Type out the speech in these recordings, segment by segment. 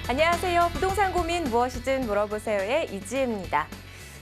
안녕하세요. 부동산 고민 무엇이든 물어보세요의 이지혜입니다.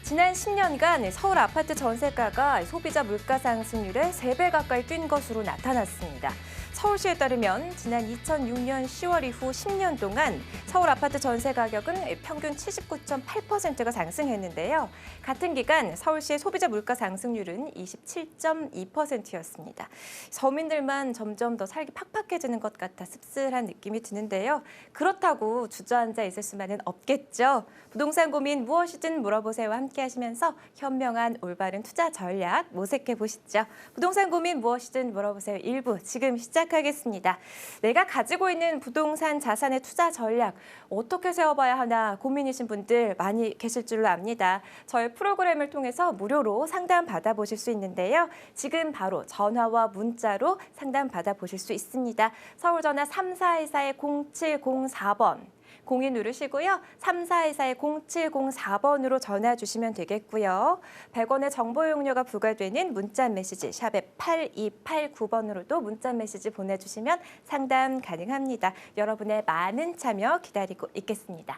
지난 10년간 서울 아파트 전세가가 소비자 물가 상승률의 3배 가까이 뛴 것으로 나타났습니다. 서울시에 따르면 지난 2006년 10월 이후 10년 동안 서울 아파트 전세 가격은 평균 79.8%가 상승했는데요. 같은 기간 서울시의 소비자 물가 상승률은 27.2%였습니다. 서민들만 점점 더 살기 팍팍해지는 것 같아 씁쓸한 느낌이 드는데요. 그렇다고 주저앉아 있을 수만은 없겠죠. 부동산 고민 무엇이든 물어보세요와 함께 하시면서 현명한 올바른 투자 전략 모색해 보시죠. 부동산 고민 무엇이든 물어보세요 1부 지금 시작하겠습니다. 내가 가지고 있는 부동산 자산의 투자 전략 어떻게 세워봐야 하나 고민이신 분들 많이 계실 줄로 압니다. 저희 프로그램을 통해서 무료로 상담 받아보실 수 있는데요. 지금 바로 전화와 문자로 상담 받아보실 수 있습니다. 서울전화 3424-0704번. 02 누르시고요. 3424-0704번으로 전화 주시면 되겠고요. 100원의 정보 이용료가 부과되는 문자 메시지 샵에 8289번으로도 문자 메시지 보내주시면 상담 가능합니다. 여러분의 많은 참여 기다리고 있겠습니다.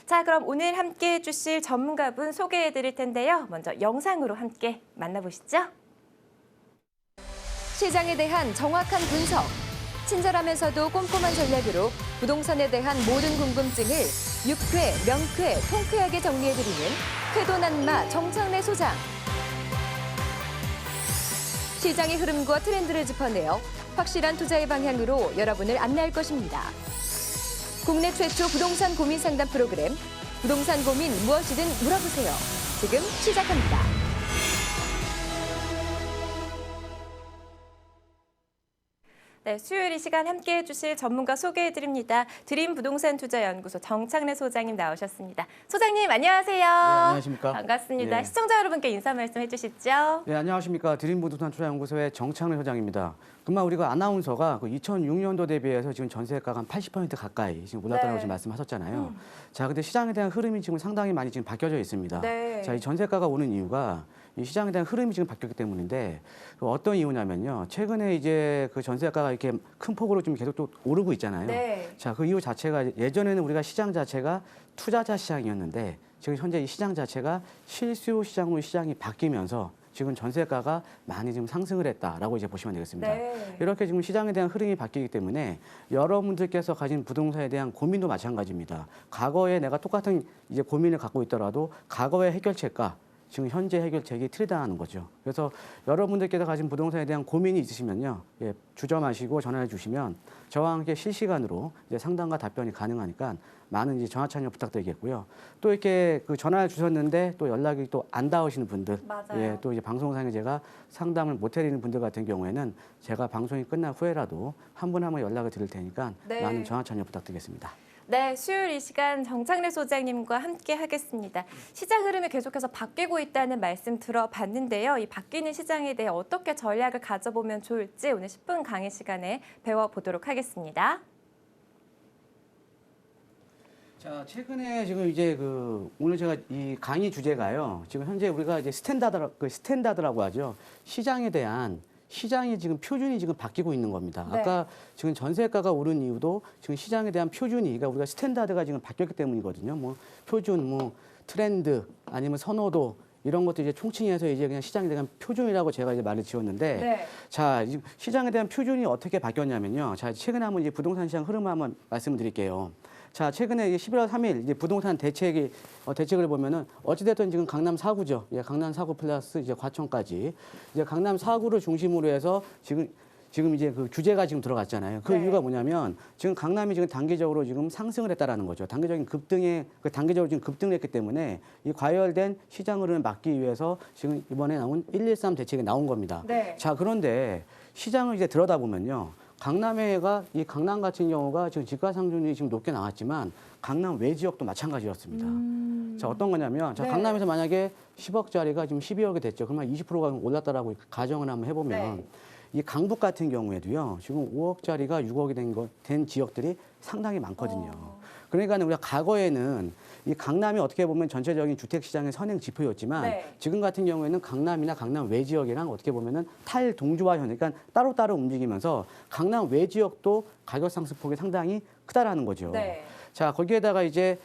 자, 그럼 오늘 함께해 주실 전문가분 소개해 드릴 텐데요. 먼저 영상으로 함께 만나보시죠. 시장에 대한 정확한 분석. 친절하면서도 꼼꼼한 전략으로 부동산에 대한 모든 궁금증을 유쾌, 명쾌, 통쾌하게 정리해드리는 쾌도난마 정창래 소장. 시장의 흐름과 트렌드를 짚어내어 확실한 투자의 방향으로 여러분을 안내할 것입니다. 국내 최초 부동산 고민 상담 프로그램 부동산 고민 무엇이든 물어보세요. 지금 시작합니다. 네, 수요일 이 시간 함께해 주실 전문가 소개해드립니다. 드림 부동산 투자연구소 정창래 소장님 나오셨습니다. 소장님 안녕하세요. 네, 안녕하십니까. 반갑습니다. 네. 시청자 여러분께 인사 말씀 해주시죠. 네, 안녕하십니까. 드림 부동산 투자연구소의 정창래 소장입니다. 정말 우리가 아나운서가 2006년도 대비해서 지금 전세가가 한 80% 가까이 지금 올랐다고 지금 말씀하셨잖아요. 자, 근데 시장에 대한 흐름이 지금 상당히 많이 지금 바뀌어져 있습니다. 네. 자, 이 전세가가 오는 이유가 이 시장에 대한 흐름이 지금 바뀌었기 때문인데 어떤 이유냐면요. 최근에 이제 그 전세가가 이렇게 큰 폭으로 좀 계속 또 오르고 있잖아요. 네. 자, 그 이유 자체가 예전에는 우리가 시장 자체가 투자자 시장이었는데 지금 현재 이 시장 자체가 실수 시장으로 시장이 바뀌면서 지금 전세가가 많이 지금 상승을 했다라고 이제 보시면 되겠습니다. 네. 이렇게 지금 시장에 대한 흐름이 바뀌기 때문에 여러분들께서 가진 부동산에 대한 고민도 마찬가지입니다. 과거에 내가 똑같은 이제 고민을 갖고 있더라도 과거의 해결책과 지금 현재 해결책이 틀리다는 거죠. 그래서 여러분들께서 가진 부동산에 대한 고민이 있으시면요, 예, 주저 마시고 전화해 주시면 저와 함께 실시간으로 이제 상담과 답변이 가능하니까 많은 이제 전화 참여 부탁드리겠고요. 또 이렇게 그 전화를 주셨는데 또 연락이 또 안 닿으시는 분들, 맞아요. 예, 또 이제 방송상에 제가 상담을 못 해드리는 분들 같은 경우에는 제가 방송이 끝난 후에라도 한 분 한 분 연락을 드릴 테니까 네. 많은 전화 참여 부탁드리겠습니다. 네, 수요일 이 시간 정창래 소장님과 함께 하겠습니다. 시장 흐름이 계속해서 바뀌고 있다는 말씀 들어봤는데요. 이 바뀌는 시장에 대해 어떻게 전략을 가져보면 좋을지 오늘 10분 강의 시간에 배워보도록 하겠습니다. 자, 최근에 지금 이제 오늘 제가 이 강의 주제가요. 지금 현재 우리가 이제 스탠다드라고 하죠. 시장이 지금 표준이 지금 바뀌고 있는 겁니다. 네. 아까 지금 전세가가 오른 이유도 지금 시장에 대한 표준이, 그러니까 우리가 스탠다드가 지금 바뀌었기 때문이거든요. 뭐 표준, 뭐 트렌드, 아니면 선호도 이런 것도 이제 총칭해서 이제 그냥 시장에 대한 표준이라고 제가 이제 말을 지었는데, 네. 자, 이 시장에 대한 표준이 어떻게 바뀌었냐면요. 자, 최근에 한번 이제 부동산 시장 흐름을 한번 말씀을 드릴게요. 자, 최근에 11월 3일 이제 부동산 대책을 보면은 어찌됐든 지금 강남 4구죠. 예, 강남 4구 플러스 이제 과천까지 이제 강남 4구를 중심으로 해서 지금 이제 그 규제가 지금 들어갔잖아요. 그 네. 이유가 뭐냐면 지금 강남이 지금 단계적으로 지금 상승을 했다라는 거죠. 단계적으로 지금 급등을 했기 때문에 이 과열된 시장 흐름을 막기 위해서 지금 이번에 나온 113 대책이 나온 겁니다. 네. 자, 그런데 시장을 이제 들여다보면요. 이 강남 같은 경우가 지금 집가 상승률이 지금 높게 나왔지만 강남 외 지역도 마찬가지였습니다. 자, 어떤 거냐면 자, 네. 강남에서 만약에 10억짜리가 지금 12억이 됐죠. 그러면 20%가 올랐다라고 가정을 한번 해보면 네. 이 강북 같은 경우에도요. 지금 5억짜리가 6억이 된 지역들이 상당히 많거든요. 그러니까 우리가 과거에는 이 강남이 어떻게 보면 전체적인 주택 시장의 선행 지표였지만 네. 지금 같은 경우에는 강남이나 강남 외 지역이랑 어떻게 보면은 탈동주화 현, 그러니까 따로따로 움직이면서 강남 외 지역도 가격 상승폭이 상당히 크다라는 거죠. 네. 자, 거기에다가 이제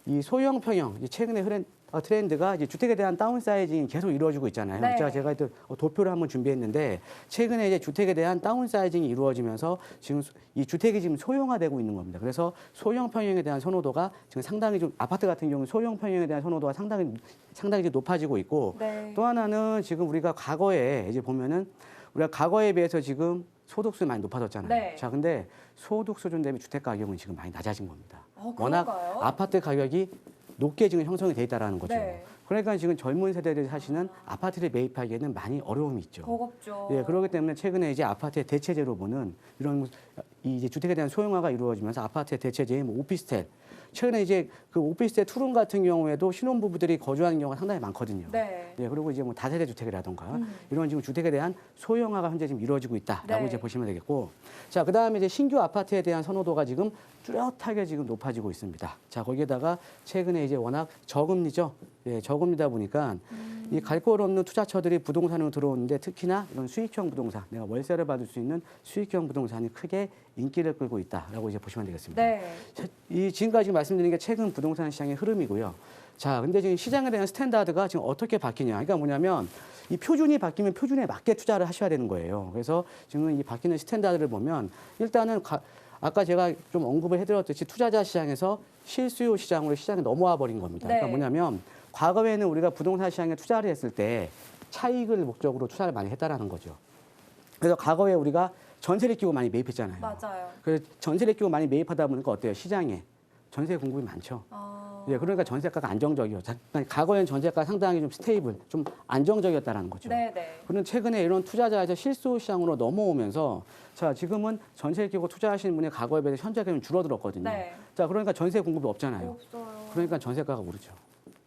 이 소형 평형, 최근에 트렌드가 이제 주택에 대한 다운사이징이 계속 이루어지고 있잖아요. 네. 제가 또 도표를 한번 준비했는데 최근에 이제 주택에 대한 다운사이징이 이루어지면서 지금 이 주택이 지금 소형화되고 있는 겁니다. 그래서 소형 평형에 대한 선호도가 지금 상당히 좀 아파트 같은 경우 소형 평형에 대한 선호도가 상당히 좀 높아지고 있고 네. 또 하나는 지금 우리가 과거에 이제 보면은 우리가 과거에 비해서 지금 소득수준이 많이 높아졌잖아요. 네. 자, 근데 소득 수준 대비 주택 가격은 지금 많이 낮아진 겁니다. 그런가요? 워낙 아파트 가격이 높게 지금 형성이 돼 있다라는 거죠. 네. 그러니까 지금 젊은 세대들이 사시는 아파트를 매입하기에는 많이 어려움이 있죠. 버겁죠. 예, 그렇기 때문에 최근에 이제 아파트의 대체제로 보는 이런 이제 주택에 대한 소형화가 이루어지면서 아파트의 대체제인 뭐 오피스텔. 최근에 이제 그 오피스텔 투룸 같은 경우에도 신혼부부들이 거주하는 경우가 상당히 많거든요. 네. 예, 그리고 이제 뭐 다세대 주택이라던가 이런 지금 주택에 대한 소형화가 현재 지금 이루어지고 있다라고 네. 이제 보시면 되겠고. 자, 그다음에 이제 신규 아파트에 대한 선호도가 지금 뚜렷하게 지금 높아지고 있습니다. 자, 거기에다가 최근에 이제 워낙 저금리죠. 예, 저금리다 보니까 이 갈 곳 없는 투자처들이 부동산으로 들어오는데 특히나 이런 수익형 부동산, 내가 월세를 받을 수 있는 수익형 부동산이 크게 인기를 끌고 있다라고 이제 보시면 되겠습니다. 네. 이 지금까지 말씀드린 게 최근 부동산 시장의 흐름이고요. 자, 근데 지금 시장에 대한 스탠다드가 지금 어떻게 바뀌냐? 그러니까 뭐냐면 이 표준이 바뀌면 표준에 맞게 투자를 하셔야 되는 거예요. 그래서 지금 이 바뀌는 스탠다드를 보면 일단은 아까 제가 좀 언급을 해드렸듯이 투자자 시장에서 실수요 시장으로 시장에 넘어와 버린 겁니다. 네. 그러니까 뭐냐면 과거에는 우리가 부동산 시장에 투자를 했을 때 차익을 목적으로 투자를 많이 했다라는 거죠. 그래서 과거에 우리가 전세를 끼고 많이 매입했잖아요. 맞아요. 그래서 전세를 끼고 많이 매입하다 보니까 어때요? 시장에 전세 공급이 많죠. 예, 그러니까 전세가가 안정적이었죠. 과거에는 전세가 상당히 좀 스테이블, 좀 안정적이었다라는 거죠. 네네. 그런데 최근에 이런 투자자에서 실수 시장으로 넘어오면서 자, 지금은 전세를 끼고 투자하시는 분의 과거에 비해서 현재가 좀 줄어들었거든요. 네. 자, 그러니까 전세 공급이 없잖아요. 없어요. 그러니까 전세가가 오르죠.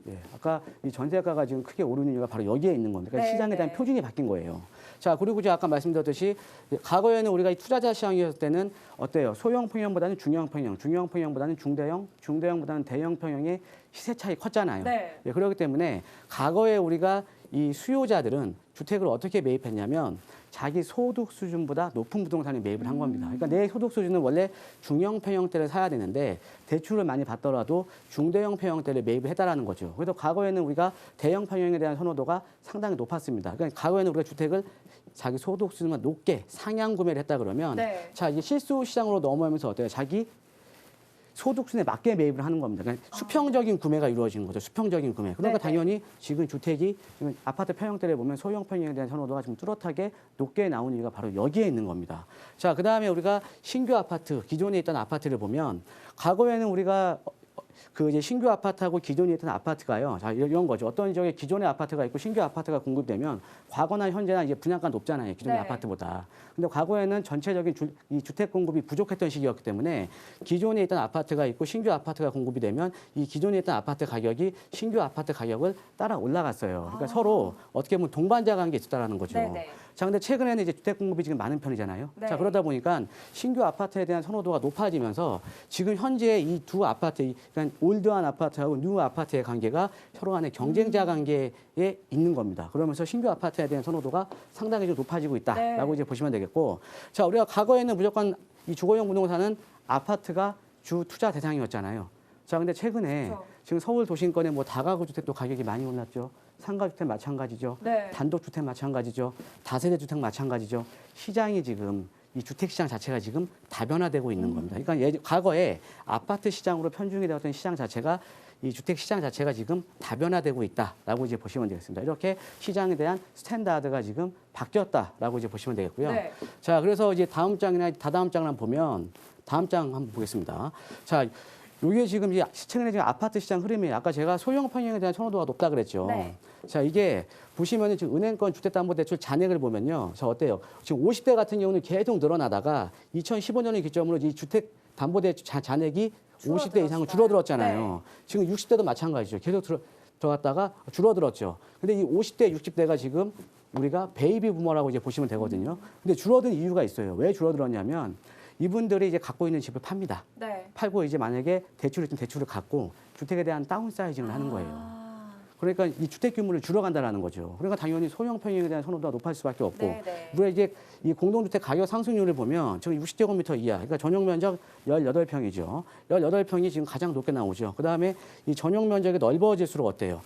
예, 아까 이 전세가가 지금 크게 오르는 이유가 바로 여기에 있는 겁니다. 그러니까 네, 시장에 대한 네. 표준이 바뀐 거예요. 자, 그리고 제가 아까 말씀드렸듯이 과거에는 우리가 이 투자자 시장이었을 때는 어때요? 소형 평형보다는 중형 평형, 중형 평형보다는 중대형, 중대형보다는 대형 평형의 시세 차이 컸잖아요. 네. 예, 그렇기 때문에 과거에 우리가 이 수요자들은 주택을 어떻게 매입했냐면 자기 소득 수준보다 높은 부동산에 매입을 한 겁니다. 그러니까 내 소득 수준은 원래 중형 평형대를 사야 되는데 대출을 많이 받더라도 중대형 평형대를 매입을 했다라는 거죠. 그래서 과거에는 우리가 대형 평형에 대한 선호도가 상당히 높았습니다. 그러니까 과거에는 우리가 주택을 자기 소득 수준만 높게 상향 구매를 했다 그러면 네. 자, 이제 실수 시장으로 넘어오면서 어때요? 자기 소득 수준에 맞게 매입을 하는 겁니다. 그러니까 수평적인 구매가 이루어지는 거죠. 수평적인 구매. 그러니까 네네. 당연히 지금 주택이 지금 아파트 평형대를 보면 소형 평형에 대한 선호도가 지금 뚜렷하게 높게 나오는 이유가 바로 여기에 있는 겁니다. 자, 그다음에 우리가 신규 아파트, 기존에 있던 아파트를 보면 과거에는 우리가 그 이제 신규 아파트하고 기존에 있던 아파트가요. 자, 이런 거죠. 어떤 지역에 기존의 아파트가 있고 신규 아파트가 공급되면 과거나 현재나 이제 분양가 높잖아요. 기존의 네. 아파트보다. 근데 과거에는 전체적인 이 주택 공급이 부족했던 시기였기 때문에 기존에 있던 아파트가 있고 신규 아파트가 공급이 되면 이 기존에 있던 아파트 가격이 신규 아파트 가격을 따라 올라갔어요. 그러니까 서로 어떻게 보면 동반자 관계에 있었다라는 거죠. 네네. 자, 근데 최근에는 이제 주택 공급이 지금 많은 편이잖아요. 네. 자, 그러다 보니까 신규 아파트에 대한 선호도가 높아지면서 지금 현재 이 두 아파트, 그러니까 올드한 아파트하고 뉴 아파트의 관계가 서로 간의 경쟁자 관계에 있는 겁니다. 그러면서 신규 아파트에 대한 선호도가 상당히 좀 높아지고 있다라고 네. 이제 보시면 되겠고, 자, 우리가 과거에는 무조건 이 주거용 부동산은 아파트가 주 투자 대상이었잖아요. 자, 근데 최근에 그렇죠. 지금 서울 도심권의 뭐 다가구 주택도 가격이 많이 올랐죠. 상가주택 마찬가지죠. 네. 단독주택 마찬가지죠. 다세대 주택 마찬가지죠. 시장이 지금 이 주택 시장 자체가 지금 다변화되고 있는 겁니다. 그러니까 과거에 아파트 시장으로 편중이 되었던 시장 자체가 이 주택 시장 자체가 지금 다변화되고 있다라고 이제 보시면 되겠습니다. 이렇게 시장에 대한 스탠다드가 지금 바뀌었다라고 이제 보시면 되겠고요. 네. 자, 그래서 이제 다음 장이나 다다음 장을 한번 보면 다음 장 한번 보겠습니다. 자, 이게 지금 이제 최근에 지금 아파트 시장 흐름이에요. 아까 제가 소형 평형에 대한 선호도가 높다 그랬죠. 네. 자, 이게 보시면은 지금 은행권 주택담보대출 잔액을 보면요. 자, 어때요? 지금 50대 같은 경우는 계속 늘어나다가 2015년을 기점으로 이 주택담보대출 잔액이 50대 이상은 줄어들었잖아요. 지금 60대도 마찬가지죠. 계속 들어갔다가 줄어들었죠. 근데 이 50대, 60대가 지금 우리가 베이비 부머라고 이제 보시면 되거든요. 근데 줄어든 이유가 있어요. 왜 줄어들었냐면 이분들이 이제 갖고 있는 집을 팝니다. 네. 팔고 이제 만약에 대출을 좀 대출을 갚고 주택에 대한 다운사이징을 하는 거예요. 그러니까 이 주택 규모를 줄여간다라는 거죠. 그러니까 당연히 소형 평형에 대한 선호도가 높아질 수밖에 없고, 네네. 우리가 이제 이 공동주택 가격 상승률을 보면 지금 60제곱미터 이하, 그러니까 전용 면적 18평이죠. 18평이 지금 가장 높게 나오죠. 그 다음에 이 전용 면적이 넓어질수록 어때요?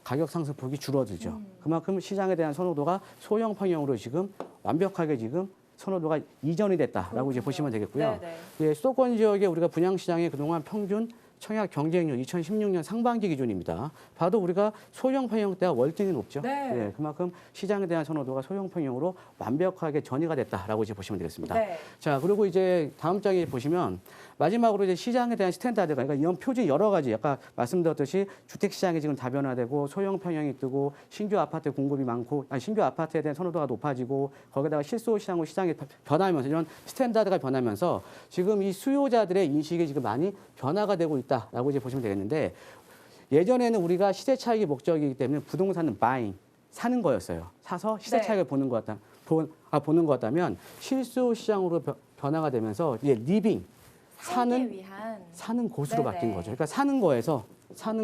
가격 상승폭이 줄어들죠. 그만큼 시장에 대한 선호도가 소형 평형으로 지금 완벽하게 지금 선호도가 이전이 됐다라고 이제 보시면 되겠고요. 네네. 예, 수도권 지역에 우리가 분양 시장의 그동안 평균 청약 경쟁률 2016년 상반기 기준입니다. 봐도 우리가 소형 평형대가 월등히 높죠. 네. 예, 그만큼 시장에 대한 선호도가 소형 평형으로 완벽하게 전이가 됐다라고 이제 보시면 되겠습니다. 네. 자, 그리고 이제 다음 장에 보시면 마지막으로 이제 시장에 대한 스탠다드가, 그러니까 이런 표준 여러 가지, 아까 말씀드렸듯이 주택 시장이 지금 다변화되고 소형 평형이 뜨고 신규 아파트 공급이 많고, 신규 아파트에 대한 선호도가 높아지고 거기다가 실소 시장으로 시장이 변하면서 이런 스탠다드가 변하면서 지금 이 수요자들의 인식이 지금 많이 변화가 되고 있다라고 이제 보시면 되겠는데, 예전에는 우리가 시세 차익이 목적이기 때문에 부동산은 buying, 사는 거였어요. 사서 시세 네. 차익을 보는 것 같다면 실수 시장으로 변화가 되면서 이제 리빙, 살기 위한. 사는 곳으로 네네. 바뀐 거죠. 그러니까 사는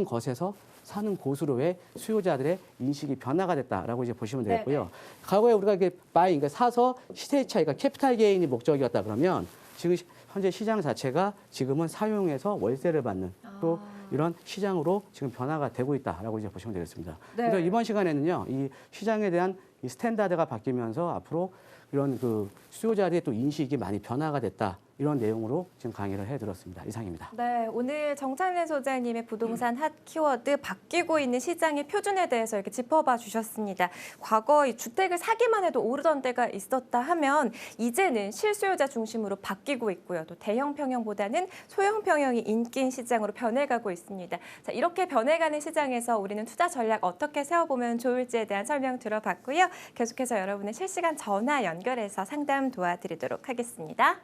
것에서 사는 곳으로의 수요자들의 인식이 변화가 됐다라고 이제 보시면 되겠고요. 과거에 우리가 이게 바잉, 그러니까 사서 시세 차익, 그러니까 캐피탈 게인이 목적이었다 그러면 지금 현재 시장 자체가 지금은 사용해서 월세를 받는 또 이런 시장으로 지금 변화가 되고 있다라고 이제 보시면 되겠습니다. 네. 그래서 이번 시간에는요, 이 시장에 대한 이 스탠다드가 바뀌면서 앞으로 이런 그 수요자들의 또 인식이 많이 변화가 됐다. 이런 내용으로 지금 강의를 해드렸습니다. 이상입니다. 네, 오늘 정찬래 소장님의 부동산 핫 키워드 바뀌고 있는 시장의 표준에 대해서 이렇게 짚어봐 주셨습니다. 과거 이 주택을 사기만 해도 오르던 때가 있었다 하면 이제는 실수요자 중심으로 바뀌고 있고요. 또 대형 평형보다는 소형 평형이 인기인 시장으로 변해가고 있습니다. 자, 이렇게 변해가는 시장에서 우리는 투자 전략 어떻게 세워보면 좋을지에 대한 설명 들어봤고요. 계속해서 여러분의 실시간 전화 연결해서 상담 도와드리도록 하겠습니다.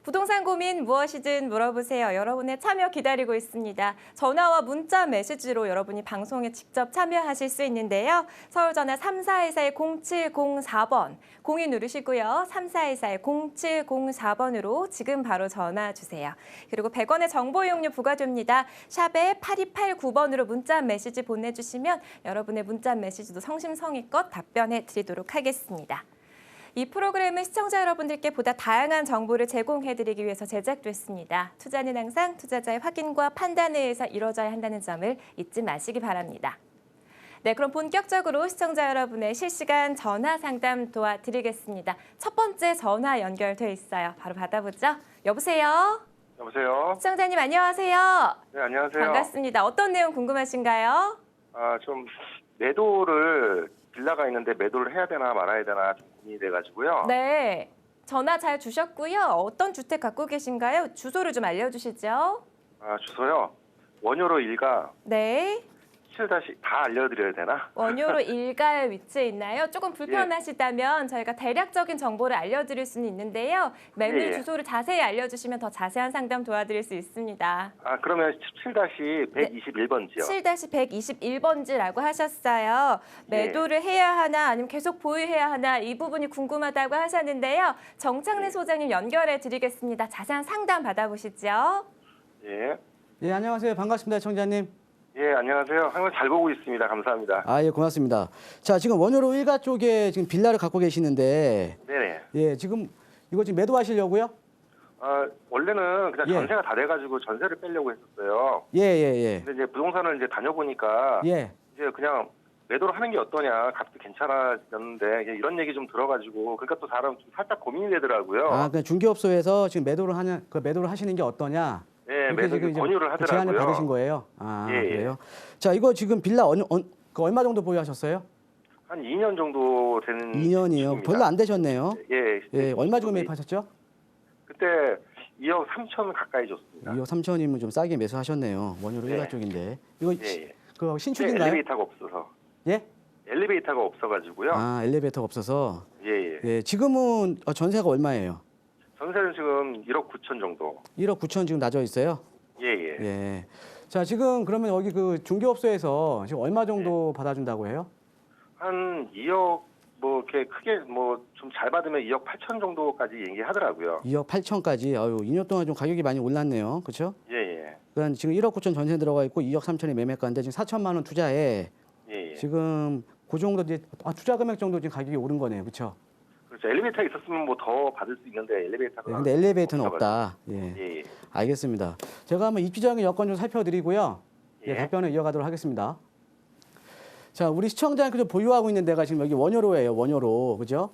부동산 고민 무엇이든 물어보세요. 여러분의 참여 기다리고 있습니다. 전화와 문자 메시지로 여러분이 방송에 직접 참여하실 수 있는데요. 서울전화 3424-0704번 02 누르시고요. 3424-0704번으로 지금 바로 전화 주세요. 그리고 100원의 정보 이용료 부과됩니다. 샵에 8289번으로 문자 메시지 보내주시면 여러분의 문자 메시지도 성심성의껏 답변해 드리도록 하겠습니다. 이 프로그램은 시청자 여러분들께 보다 다양한 정보를 제공해드리기 위해서 제작됐습니다. 투자는 항상 투자자의 확인과 판단에 의해서 이루어져야 한다는 점을 잊지 마시기 바랍니다. 네, 그럼 본격적으로 시청자 여러분의 실시간 전화 상담 도와드리겠습니다. 첫 번째 전화 연결돼 있어요. 바로 받아보죠. 여보세요? 여보세요? 시청자님 안녕하세요. 네, 안녕하세요. 반갑습니다. 어떤 내용 궁금하신가요? 좀 매도를 빌라가 있는데 매도를 해야 되나 말아야 되나 좀 고민이 돼가지고요. 네. 전화 잘 주셨고요. 어떤 주택 갖고 계신가요? 주소를 좀 알려주시죠. 주소요. 원효로 1가 네. 7- 다 알려드려야 되나? 원효로 일가에 위치해 있나요? 조금 불편하시다면 저희가 대략적인 정보를 알려드릴 수는 있는데요. 매물 예. 주소를 자세히 알려주시면 더 자세한 상담 도와드릴 수 있습니다. 그러면 7-121번지요. 7-121번지라고 하셨어요. 매도를 해야 하나 아니면 계속 보유해야 하나 이 부분이 궁금하다고 하셨는데요. 정창래 소장님 연결해 드리겠습니다. 자세한 상담 받아보시죠. 예. 예, 안녕하세요. 반갑습니다, 청자님. 예, 안녕하세요. 항상 잘 보고 있습니다. 감사합니다. 예, 고맙습니다. 자, 지금 원효로 1가 쪽에 지금 빌라를 갖고 계시는데, 네네. 예, 지금 이거 지금 매도하시려고요? 원래는 그냥 예. 전세가 다 돼가지고 전세를 빼려고 했었어요. 예. 근데 이제 부동산을 이제 다녀보니까 예. 이제 그냥 매도를 하는 게 어떠냐, 값이 괜찮아졌는데 이런 얘기 좀 들어가지고 그러니까 또 사람 좀 살짝 고민이 되더라고요. 그러니까 중개업소에서 지금 매도를 하시는 게 어떠냐? 네, 이렇게 매도 지금 이제 권유를 그 제안을 하더라고요. 받으신 거예요? 예. 그래요? 자, 이거 지금 빌라 얼마 정도 보유하셨어요? 한 2년 정도 되는 2년이요. 시기입니다. 별로 안 되셨네요. 예. 예, 얼마 주고 매입하셨죠? 그때 2억 3천 가까이 줬습니다. 2억 3천이면 좀 싸게 매수하셨네요. 원효로 네. 1가 쪽인데. 이거 예. 그 신축인가요? 엘리베이터가 없어서. 예? 엘리베이터가 없어가지고요. 아, 엘리베이터가 없어서. 예. 예, 지금은 전세가 얼마예요? 전세는 지금 1억 9천 정도. 1억 9천 지금 낮아 있어요? 예. 예. 자, 지금 그러면 여기 그 중개업소에서 지금 얼마 정도 받아준다고 해요? 한 2억 뭐 이렇게 크게 뭐 좀 잘 받으면 2억 8천 정도까지 얘기하더라고요. 2억 8천까지. 아유, 2년 동안 좀 가격이 많이 올랐네요. 그렇죠? 예. 그러니까 지금 1억 9천 전세 들어가 있고 2억 3천이 매매가인데 지금 4천만 원 투자에 예. 지금 그 정도 이제 투자 금액 정도 지금 가격이 오른 거네요. 그렇죠? 그렇죠. 엘리베이터 있었으면 뭐 더 받을 수 있는데 엘리베이터가. 네, 근데 엘리베이터는 없어가지고. 없다. 예. 예. 알겠습니다. 제가 한번 입지적인 여건 좀 살펴드리고요. 예, 예. 답변을 이어가도록 하겠습니다. 자, 우리 시청자님께서 보유하고 있는 데가 지금 여기 원효로예요. 원효로. 그죠?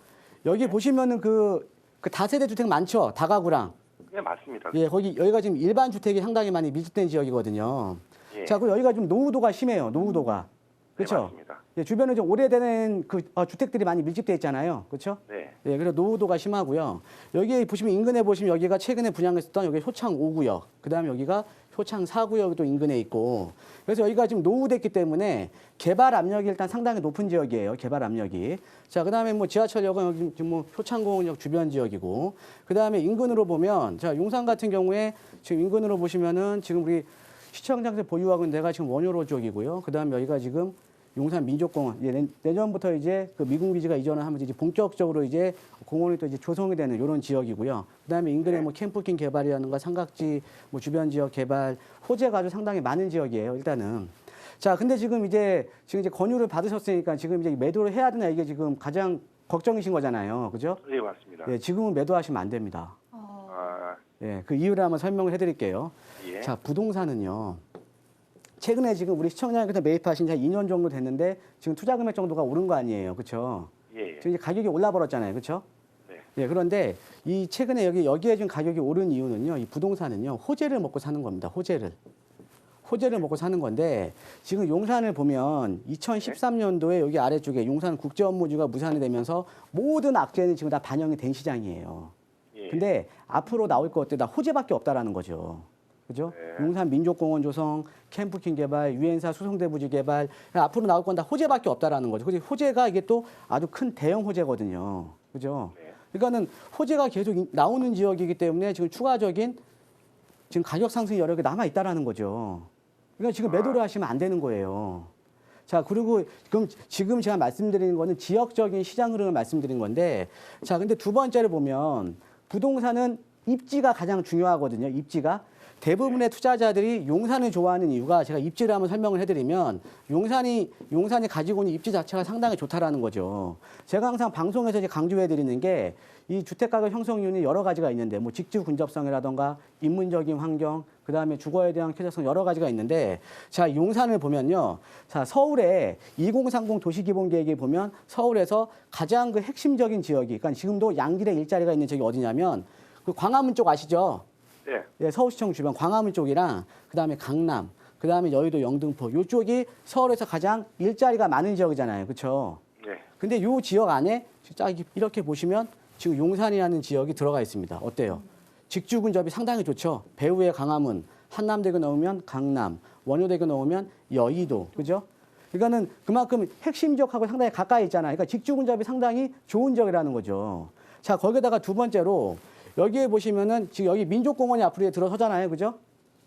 여기 보시면은 그 다세대 주택 많죠? 다가구랑. 예, 맞습니다. 예, 여기가 지금 일반 주택이 상당히 많이 밀집된 지역이거든요. 예. 자, 그리고 여기가 좀 노후도가 심해요. 노후도가. 네, 그렇죠? 맞습니다. 예, 주변에 좀 오래된 주택들이 많이 밀집돼 있잖아요. 그렇죠? 네. 예, 그래서 노후도가 심하고요. 여기 보시면 인근에 보시면 여기가 최근에 분양했었던 여기 효창 5구역, 그다음에 여기가 효창 4구역이 또 인근에 있고, 그래서 여기가 지금 노후됐기 때문에 개발 압력이 일단 상당히 높은 지역이에요. 개발 압력이. 자, 그다음에 뭐 지하철역은 여기 지금 뭐 효창공원역 주변 지역이고, 그다음에 인근으로 보면 자, 용산 같은 경우에 지금 인근으로 보시면은 지금 우리 시청장에서 보유하고 있는 데가 지금 원효로 쪽이고요. 그다음에 여기가 지금 용산 민족공원. 내년부터 이제 그 미군 기지가 이전을 하면서 이제 본격적으로 이제 공원이 또 이제 조성이 되는 이런 지역이고요. 그다음에 인근에 뭐 캠프킹 개발이라든가 삼각지 뭐 주변 지역 개발 호재가 아주 상당히 많은 지역이에요. 일단은. 자, 근데 지금 이제 권유를 받으셨으니까 지금 이제 매도를 해야 되나 이게 지금 가장 걱정이신 거잖아요. 그죠? 예, 맞습니다. 예, 지금은 매도하시면 안 됩니다. 아, 예, 그 이유를 한번 설명을 해드릴게요. 예. 자, 부동산은요. 최근에 지금 우리 시청자님께서 매입하신 지 한 2년 정도 됐는데 지금 투자 금액 정도가 오른 거 아니에요. 그렇죠? 예. 지금 이제 가격이 올라 버렸잖아요. 그렇죠? 네. 예, 그런데 이 최근에 여기에 지금 가격이 오른 이유는요. 이 부동산은요. 호재를 먹고 사는 겁니다. 호재를 먹고 사는 건데 지금 용산을 보면 2013년도에 여기 아래쪽에 용산 국제업무지가 무산이 되면서 모든 악재는 지금 다 반영이 된 시장이에요. 예. 근데 앞으로 나올 것들 다 호재밖에 없다라는 거죠. 그죠? 네. 용산 민족공원 조성, 캠프킹 개발, 유엔사 수송대 부지 개발, 앞으로 나올 건 다 호재밖에 없다라는 거죠. 그리고 호재가 이게 또 아주 큰 대형 호재거든요. 그죠? 네. 그러니까는 호재가 계속 나오는 지역이기 때문에 지금 추가적인 지금 가격 상승 여력이 남아 있다라는 거죠. 그러니까 지금 매도를 하시면 안 되는 거예요. 자, 그리고 그럼 지금 제가 말씀드리는 거는 지역적인 시장 흐름을 말씀드린 건데, 자, 근데 두 번째를 보면 부동산은 입지가 가장 중요하거든요. 입지가. 대부분의 투자자들이 용산을 좋아하는 이유가 제가 입지를 한번 설명을 해드리면 용산이 가지고 있는 입지 자체가 상당히 좋다라는 거죠. 제가 항상 방송에서 이제 강조해드리는 게 이 주택가격 형성 이유는 여러 가지가 있는데 뭐 직주 근접성이라던가 인문적인 환경, 그다음에 주거에 대한 쾌적성 여러 가지가 있는데 자, 용산을 보면요. 자, 서울의 2030 도시기본계획에 보면 서울에서 가장 그 핵심적인 지역이 그러니까 지금도 양질의 일자리가 있는 지역이 어디냐면 그 광화문 쪽 아시죠? 네. 예, 서울시청 주변 광화문 쪽이랑 그다음에 강남, 그다음에 여의도 영등포 이쪽이 서울에서 가장 일자리가 많은 지역이잖아요. 그렇죠? 네. 근데 이 지역 안에 딱 이렇게 보시면 지금 용산이라는 지역이 들어가 있습니다. 어때요? 직주 근접이 상당히 좋죠. 배후에 강화문, 한남대교 넣으면 강남, 원효대교 넣으면 여의도. 그죠? 그러니까는 그만큼 핵심 지역하고 상당히 가까이 있잖아요. 그러니까 직주 근접이 상당히 좋은 지역이라는 거죠. 자, 거기다가 두 번째로 여기에 보시면은 지금 여기 민족공원이 앞으로 들어서잖아요. 그죠?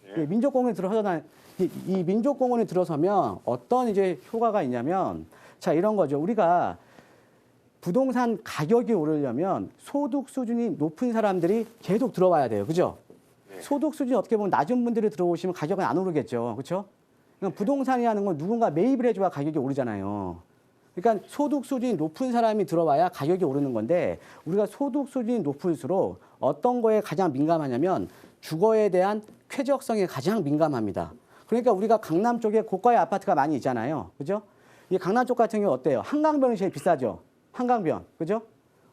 네. 예, 민족공원에 들어서잖아요. 이 민족공원에 들어서면 어떤 이제 효과가 있냐면 자, 이런 거죠. 우리가 부동산 가격이 오르려면 소득 수준이 높은 사람들이 계속 들어와야 돼요. 그죠? 네. 소득 수준이 어떻게 보면 낮은 분들이 들어오시면 가격은 안 오르겠죠. 그렇죠? 그러니까 부동산이라는 건 누군가 매입을 해줘야 가격이 오르잖아요. 그러니까 소득 수준이 높은 사람이 들어와야 가격이 오르는 건데 우리가 소득 수준이 높을수록 어떤 거에 가장 민감하냐면 주거에 대한 쾌적성에 가장 민감합니다. 그러니까 우리가 강남 쪽에 고가의 아파트가 많이 있잖아요. 그죠? 이 강남 쪽 같은 경우 어때요? 한강변이 제일 비싸죠. 한강변. 그죠?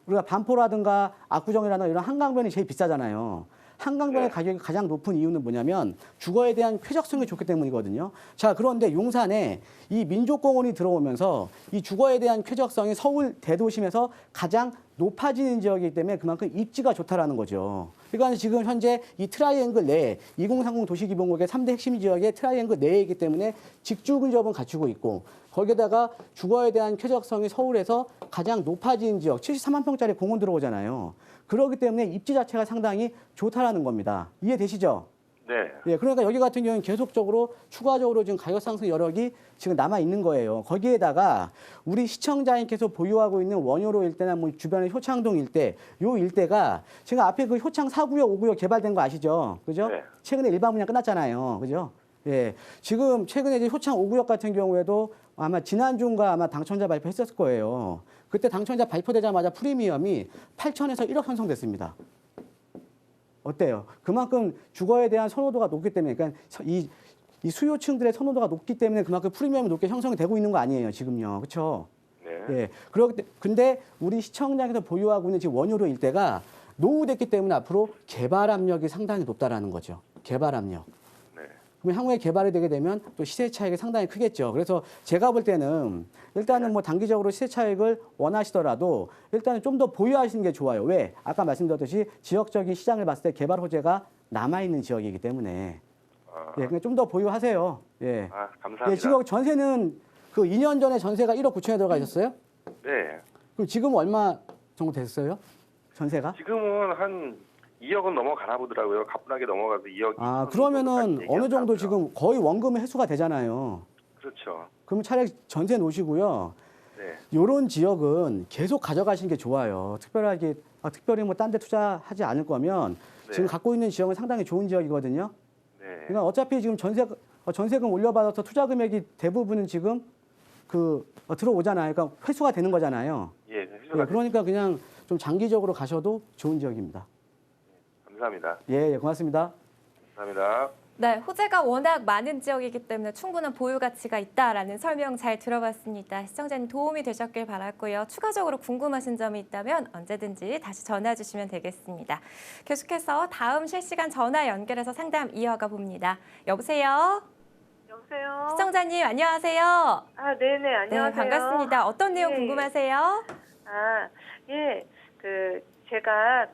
우리가 반포라든가 압구정이라든가 이런 한강변이 제일 비싸잖아요. 한강변의 네. 가격이 가장 높은 이유는 뭐냐면 주거에 대한 쾌적성이 좋기 때문이거든요. 자, 그런데 용산에 이 민족공원이 들어오면서 이 주거에 대한 쾌적성이 서울 대도심에서 가장 높아지는 지역이기 때문에 그만큼 입지가 좋다라는 거죠. 그러니까 지금 현재 이 트라이앵글 내에 2030 도시기본구역의 3대 핵심 지역의 트라이앵글 내에 있기 때문에 직주 근접은 갖추고 있고 거기에다가 주거에 대한 쾌적성이 서울에서 가장 높아진 지역 73만 평짜리 공원 들어오잖아요. 그렇기 때문에 입지 자체가 상당히 좋다라는 겁니다. 이해되시죠? 네. 예, 그러니까 여기 같은 경우는 계속적으로 추가적으로 지금 가격 상승 여력이 지금 남아 있는 거예요. 거기에다가 우리 시청자님께서 보유하고 있는 원효로 일대나 뭐 주변의 효창동 일대, 요 일대가 지금 앞에 그 효창 4구역, 5구역 개발된 거 아시죠? 그죠? 네. 최근에 일반 분양 끝났잖아요. 그죠? 예. 지금 최근에 이제 효창 5구역 같은 경우에도 아마 지난주인가 아마 당첨자 발표했었을 거예요. 그때 당첨자 발표되자마자 프리미엄이 8천에서 1억 형성됐습니다. 어때요? 그만큼 주거에 대한 선호도가 높기 때문에, 그러니까 이 수요층들의 선호도가 높기 때문에 그만큼 프리미엄이 높게 형성이 되고 있는 거 아니에요, 지금요. 그렇죠? 네. 예. 근데 우리 시청장에서 보유하고 있는 지금 원효로 일대가 노후됐기 때문에 앞으로 개발 압력이 상당히 높다라는 거죠. 개발 압력. 네. 그럼 향후에 개발이 되게 되면 또 시세 차익이 상당히 크겠죠. 그래서 제가 볼 때는 일단은 뭐 단기적으로 시세 차익을 원하시더라도 일단은 좀 더 보유하시는 게 좋아요. 왜? 아까 말씀드렸듯이 지역적인 시장을 봤을 때 개발 호재가 남아있는 지역이기 때문에 예, 그냥 좀 더 보유하세요. 예. 감사합니다. 예, 지금 전세는 그 2년 전에 전세가 1억 9천에 들어가 있었어요? 네. 그럼 지금 얼마 정도 됐어요? 전세가? 지금은 한 2억은 넘어가나 보더라고요. 가뿐하게 넘어가서 2억. 아, 그러면은 어느 정도 지금 거의 원금이 회수가 되잖아요. 그렇죠. 그러면 차라리 전세 놓으시고요. 네. 요런 지역은 계속 가져가시는 게 좋아요. 특별히 뭐 딴 데 투자하지 않을 거면 네. 지금 갖고 있는 지역은 상당히 좋은 지역이거든요. 네. 그러니까 어차피 지금 전세금 올려받아서 투자 금액이 대부분은 지금 들어오잖아요. 그러니까 회수가 되는 거잖아요. 예, 예, 그러니까 그냥 좀 장기적으로 가셔도 좋은 지역입니다. 감사합니다. 예, 고맙습니다. 감사합니다. 네, 호재가 워낙 많은 지역이기 때문에 충분한 보유 가치가 있다라는 설명 잘 들어봤습니다. 시청자님 도움이 되셨길 바랐고요. 추가적으로 궁금하신 점이 있다면 언제든지 다시 전화 주시면 되겠습니다. 계속해서 다음 실시간 전화 연결해서 상담 이어가 봅니다. 여보세요? 여보세요? 시청자님 안녕하세요. 아, 네네, 안녕하세요. 네, 반갑습니다. 어떤 내용 예. 궁금하세요? 아, 예. 제가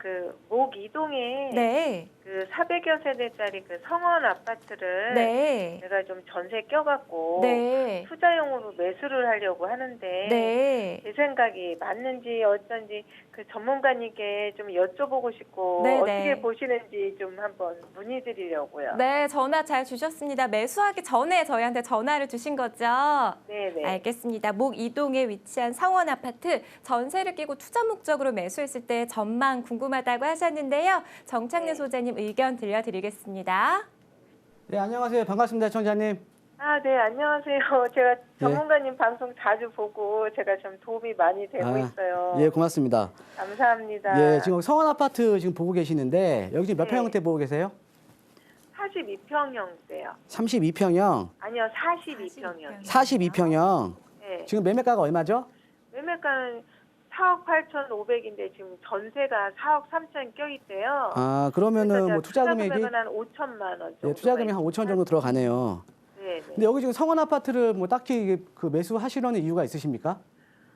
목 이동에 네. 400여 세대짜리 성원 아파트를 네. 내가 좀 전세 껴갖고 네. 투자용으로 매수를 하려고 하는데 네. 제 생각이 맞는지 어쩐지 전문가님께 좀 여쭤보고 싶고 네네. 어떻게 보시는지 좀 한번 문의드리려고요. 네, 전화 잘 주셨습니다. 매수하기 전에 저희한테 전화를 주신 거죠? 네네. 알겠습니다. 목 이동에 위치한 상원 아파트 전세를 끼고 투자 목적으로 매수했을 때 전망 궁금하다고 하셨는데요. 정창래 네. 소장님 의견 들려드리겠습니다. 네, 안녕하세요. 반갑습니다, 청자님. 아, 네, 안녕하세요. 제가 전문가님 방송 자주 보고 제가 좀 도움이 많이 되고 있어요. 예, 고맙습니다. 감사합니다. 예, 지금 성원 아파트 지금 보고 계시는데 여기 지금 몇 네. 평형대 보고 계세요? 42평형대요. 32평형, 아니요, 42평형. 42평형. 네. 지금 매매가가 얼마죠? 매매가는 4억 8,500인데 지금 전세가 4억 3천 껴있대요. 아, 그러면은 뭐 투자 금액이 금액은 한 5천만 원 정도. 예, 투자 금액 한 5천 정도 들어가네요. 네, 근데 여기 지금 성원 아파트를 뭐 딱히 매수하시려는 이유가 있으십니까?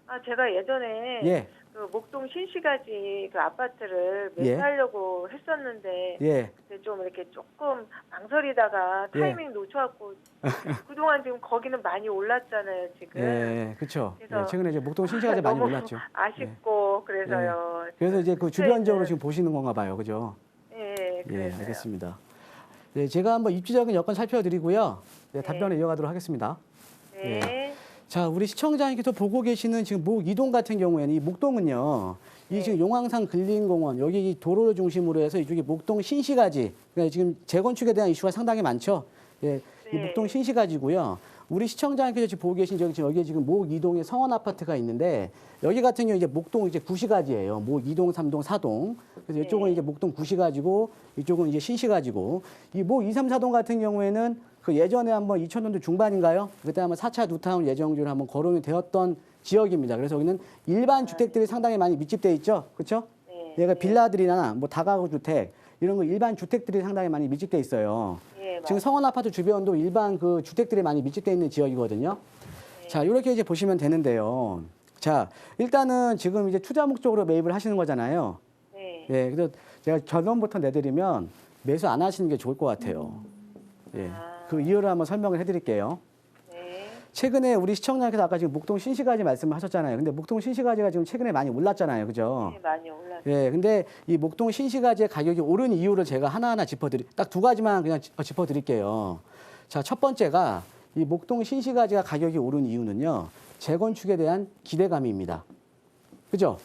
아, 제가 예전에 예. 목동 신시가지 아파트를 예. 매수하려고 했었는데 예. 그때 좀 이렇게 조금 망설이다가 타이밍 놓쳐갖고 그동안 지금 거기는 많이 올랐잖아요, 지금. 예, 그렇죠. 그래서 예, 최근에 이제 목동 신시가지 많이 너무 올랐죠. 아쉽고 그래서요. 그래서 이제 그 주변적으로 네. 지금 보시는 건가 봐요. 그죠? 예, 예, 그래서요. 알겠습니다. 네, 제가 한번 입지적인 여건 살펴드리고요. 네, 네. 답변을 이어가도록 하겠습니다. 네. 자, 우리 시청자님께서 보고 계시는 지금 목 이동 같은 경우에는 이 목동은요. 이 네. 지금 용왕산 근린공원 여기 이 도로를 중심으로 해서 이쪽이 목동 신시가지. 그러니까 지금 재건축에 대한 이슈가 상당히 많죠. 예, 이 네. 목동 신시가지고요. 우리 시청자님께서 지금 보고 계신 지금 여기 지금 목 이동에 성원 아파트가 있는데 여기 같은 경우 이제 목동 이제 구시가지예요. 목 2동, 3동, 4동. 그래서 네. 이쪽은 이제 목동 구시가지고 이쪽은 이제 신시가지고 이 목 2, 3, 4동 같은 경우에는 그 예전에 한번 2000년도 중반인가요? 그때 한번 4차 뉴타운 예정지로 한번 거론이 되었던 지역입니다. 그래서 여기는 일반 주택들이 상당히 많이 밀집돼 있죠. 그렇죠? 네. 얘가 빌라들이나 뭐 다가구 주택 이런 거 일반 주택들이 상당히 많이 밀집돼 있어요. 예, 지금 성원 아파트 주변도 일반 그 주택들이 많이 밀집돼 있는 지역이거든요. 자, 이렇게 이제 보시면 되는데요. 자, 일단은 지금 이제 투자 목적으로 매입을 하시는 거잖아요. 네. 예, 그래서 제가 결론부터 내드리면 매수 안 하시는 게 좋을 것 같아요. 예. 그 이유를 한번 설명을 해드릴게요. 네. 최근에 우리 시청자께서 아까 지금 목동 신시가지 말씀을 하셨잖아요. 근데 목동 신시가지가 지금 최근에 많이 올랐잖아요. 그죠? 네, 많이 올랐어요. 예, 근데 이 목동 신시가지의 가격이 오른 이유를 제가 하나하나 딱 두 가지만 그냥 짚어드릴게요. 자, 첫 번째가 이 목동 신시가지가 가격이 오른 이유는요, 재건축에 대한 기대감입니다. 그죠?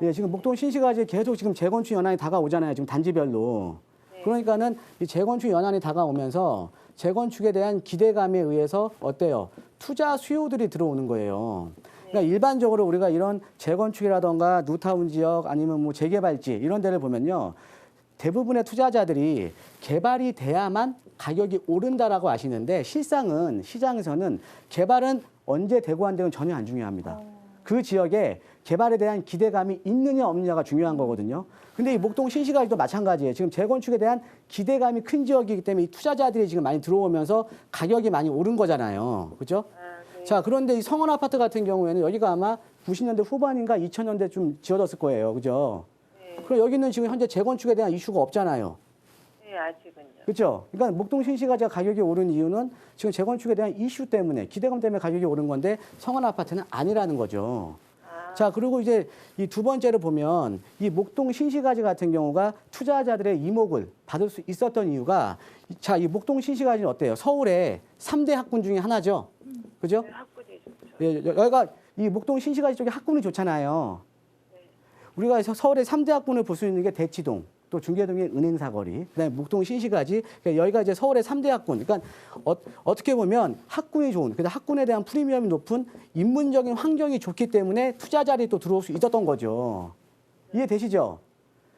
예, 지금 목동 신시가지에 계속 지금 재건축 연한이 다가오잖아요. 지금 단지별로. 네. 그러니까는 이 재건축 연한이 다가오면서 재건축에 대한 기대감에 의해서 어때요? 투자 수요들이 들어오는 거예요. 그러니까 일반적으로 우리가 이런 재건축이라던가 뉴타운 지역 아니면 뭐 재개발지 이런 데를 보면요. 대부분의 투자자들이 개발이 돼야만 가격이 오른다라고 아시는데 실상은 시장에서는 개발은 언제 되고 안 되고는 전혀 안 중요합니다. 그 지역에 개발에 대한 기대감이 있느냐 없느냐가 중요한 거거든요. 근데 이 목동 신시가지도 마찬가지예요. 지금 재건축에 대한 기대감이 큰 지역이기 때문에 이 투자자들이 지금 많이 들어오면서 가격이 많이 오른 거잖아요. 그죠? 네. 자, 그런데 이 성원 아파트 같은 경우에는 여기가 아마 90년대 후반인가 2000년대 좀 지어졌을 거예요. 그죠? 네. 그럼 여기는 지금 현재 재건축에 대한 이슈가 없잖아요. 네, 아직은요. 그렇죠? 그러니까 목동 신시가지가 가격이 오른 이유는 지금 재건축에 대한 이슈 때문에 기대감 때문에 가격이 오른 건데 성원 아파트는 아니라는 거죠. 자, 그리고 이제 이 두 번째로 보면 이 목동 신시가지 같은 경우가 투자자들의 이목을 받을 수 있었던 이유가 자, 이 목동 신시가지는 어때요? 서울의 3대 학군 중에 하나죠. 그죠? 네, 학군이 좋죠. 예, 여기가 이 목동 신시가지 쪽에 학군이 좋잖아요. 우리가 서울의 3대 학군을 볼 수 있는 게 대치동, 또 중계동의 은행사거리, 그다음에 목동 신시가지, 그러니까 여기가 이제 서울의 3대 학군. 그러니까 어떻게 보면 학군이 좋은, 그다음 학군에 대한 프리미엄이 높은 인문적인 환경이 좋기 때문에 투자자들이 또 들어올 수 있었던 거죠. 이해되시죠?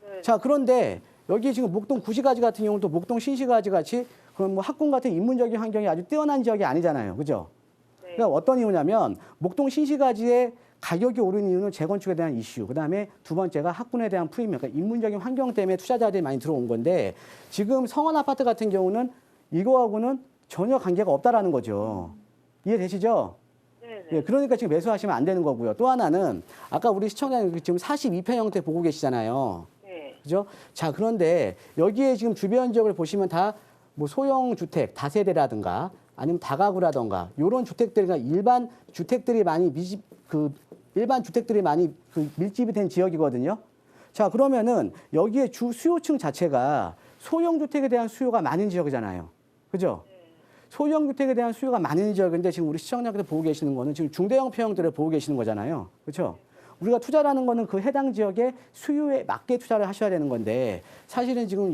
네. 자, 그런데 여기 지금 목동 구시가지 같은 경우는 또 목동 신시가지 같이 그런 뭐 학군 같은 인문적인 환경이 아주 뛰어난 지역이 아니잖아요. 그죠? 네. 그러니까 어떤 이유냐면 목동 신시가지의 가격이 오른 이유는 재건축에 대한 이슈, 그다음에 두 번째가 학군에 대한 프리미엄, 그러니까 인문적인 환경 때문에 투자자들이 많이 들어온 건데 지금 성원 아파트 같은 경우는 이거하고는 전혀 관계가 없다라는 거죠. 이해되시죠? 네. 예, 그러니까 지금 매수하시면 안 되는 거고요. 또 하나는 아까 우리 시청자님 지금 42평 형태 보고 계시잖아요. 네. 그죠? 자, 그런데 여기에 지금 주변 지역을 보시면 다 뭐 소형 주택, 다세대라든가 아니면 다가구라든가 이런 주택들이 그러니까 일반 주택들이 많이 밀집이 된 지역이거든요. 자, 그러면은 여기에 주 수요층 자체가 소형 주택에 대한 수요가 많은 지역이잖아요. 그죠? 소형 주택에 대한 수요가 많은 지역인데 지금 우리 시청자분들 보고 계시는 거는 지금 중대형 평형들을 보고 계시는 거잖아요. 그렇죠? 우리가 투자라는 거는 그 해당 지역의 수요에 맞게 투자를 하셔야 되는 건데 사실은 지금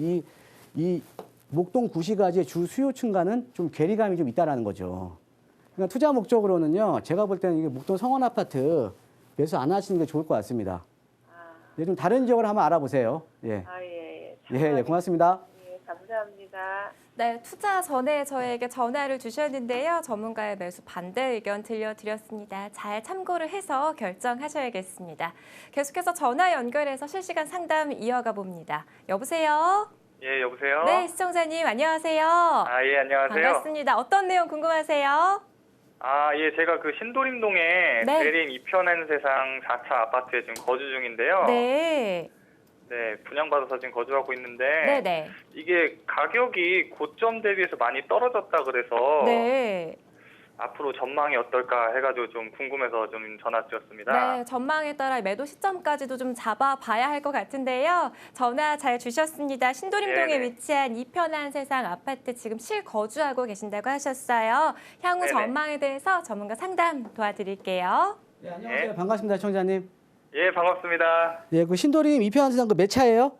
이 목동 구시가지의 주 수요층과는 좀 괴리감이 좀 있다라는 거죠. 그러니까 투자 목적으로는요, 제가 볼 때는 이게 목동 성원 아파트 매수 안 하시는 게 좋을 것 같습니다. 예, 좀 다른 지역을 한번 알아보세요. 예, 예, 고맙습니다. 예, 감사합니다. 네, 투자 전에 저에게 전화를 주셨는데요. 전문가의 매수 반대 의견 들려드렸습니다. 잘 참고를 해서 결정하셔야겠습니다. 계속해서 전화 연결해서 실시간 상담 이어가 봅니다. 여보세요? 예, 여보세요? 네, 시청자님 안녕하세요. 아, 예, 안녕하세요. 반갑습니다. 어떤 내용 궁금하세요? 아, 예, 제가 그 신도림동에 네. 대림 이편한 세상 4차 아파트에 지금 거주 중인데요. 네. 네, 분양받아서 지금 거주하고 있는데 네네. 이게 가격이 고점 대비해서 많이 떨어졌다 그래서 네. 앞으로 전망이 어떨까 해가지고 좀 궁금해서 좀 전화 드렸습니다. 네, 전망에 따라 매도 시점까지도 좀 잡아봐야 할 것 같은데요. 전화 잘 주셨습니다. 신도림동에 네네. 위치한 이편한 세상 아파트 지금 실거주하고 계신다고 하셨어요. 향후 네네. 전망에 대해서 전문가 상담 도와드릴게요. 네, 안녕하세요. 예. 반갑습니다, 시청자님. 예, 반갑습니다. 예, 그 신도림 이편한 세상 그 몇 차예요?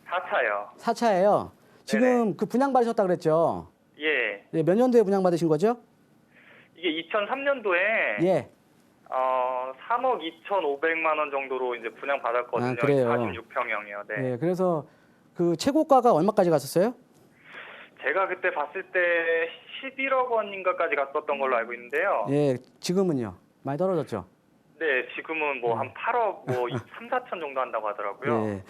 4차요. 4차예요. 지금 그 분양 받으셨다 그랬죠? 예, 예, 몇 년도에 분양 받으신 거죠? 이게 2003년도에 예. 3억 2,500만 원 정도로 이제 분양 받았거든요. 아, 그래요? 46평형이요. 네. 예, 그래서 그 최고가가 얼마까지 갔었어요? 제가 그때 봤을 때 11억 원인가까지 갔었던 걸로 알고 있는데요. 예, 지금은요? 많이 떨어졌죠? 네, 지금은 뭐 한 8억 뭐 3, 4천 정도 한다고 하더라고요. 예.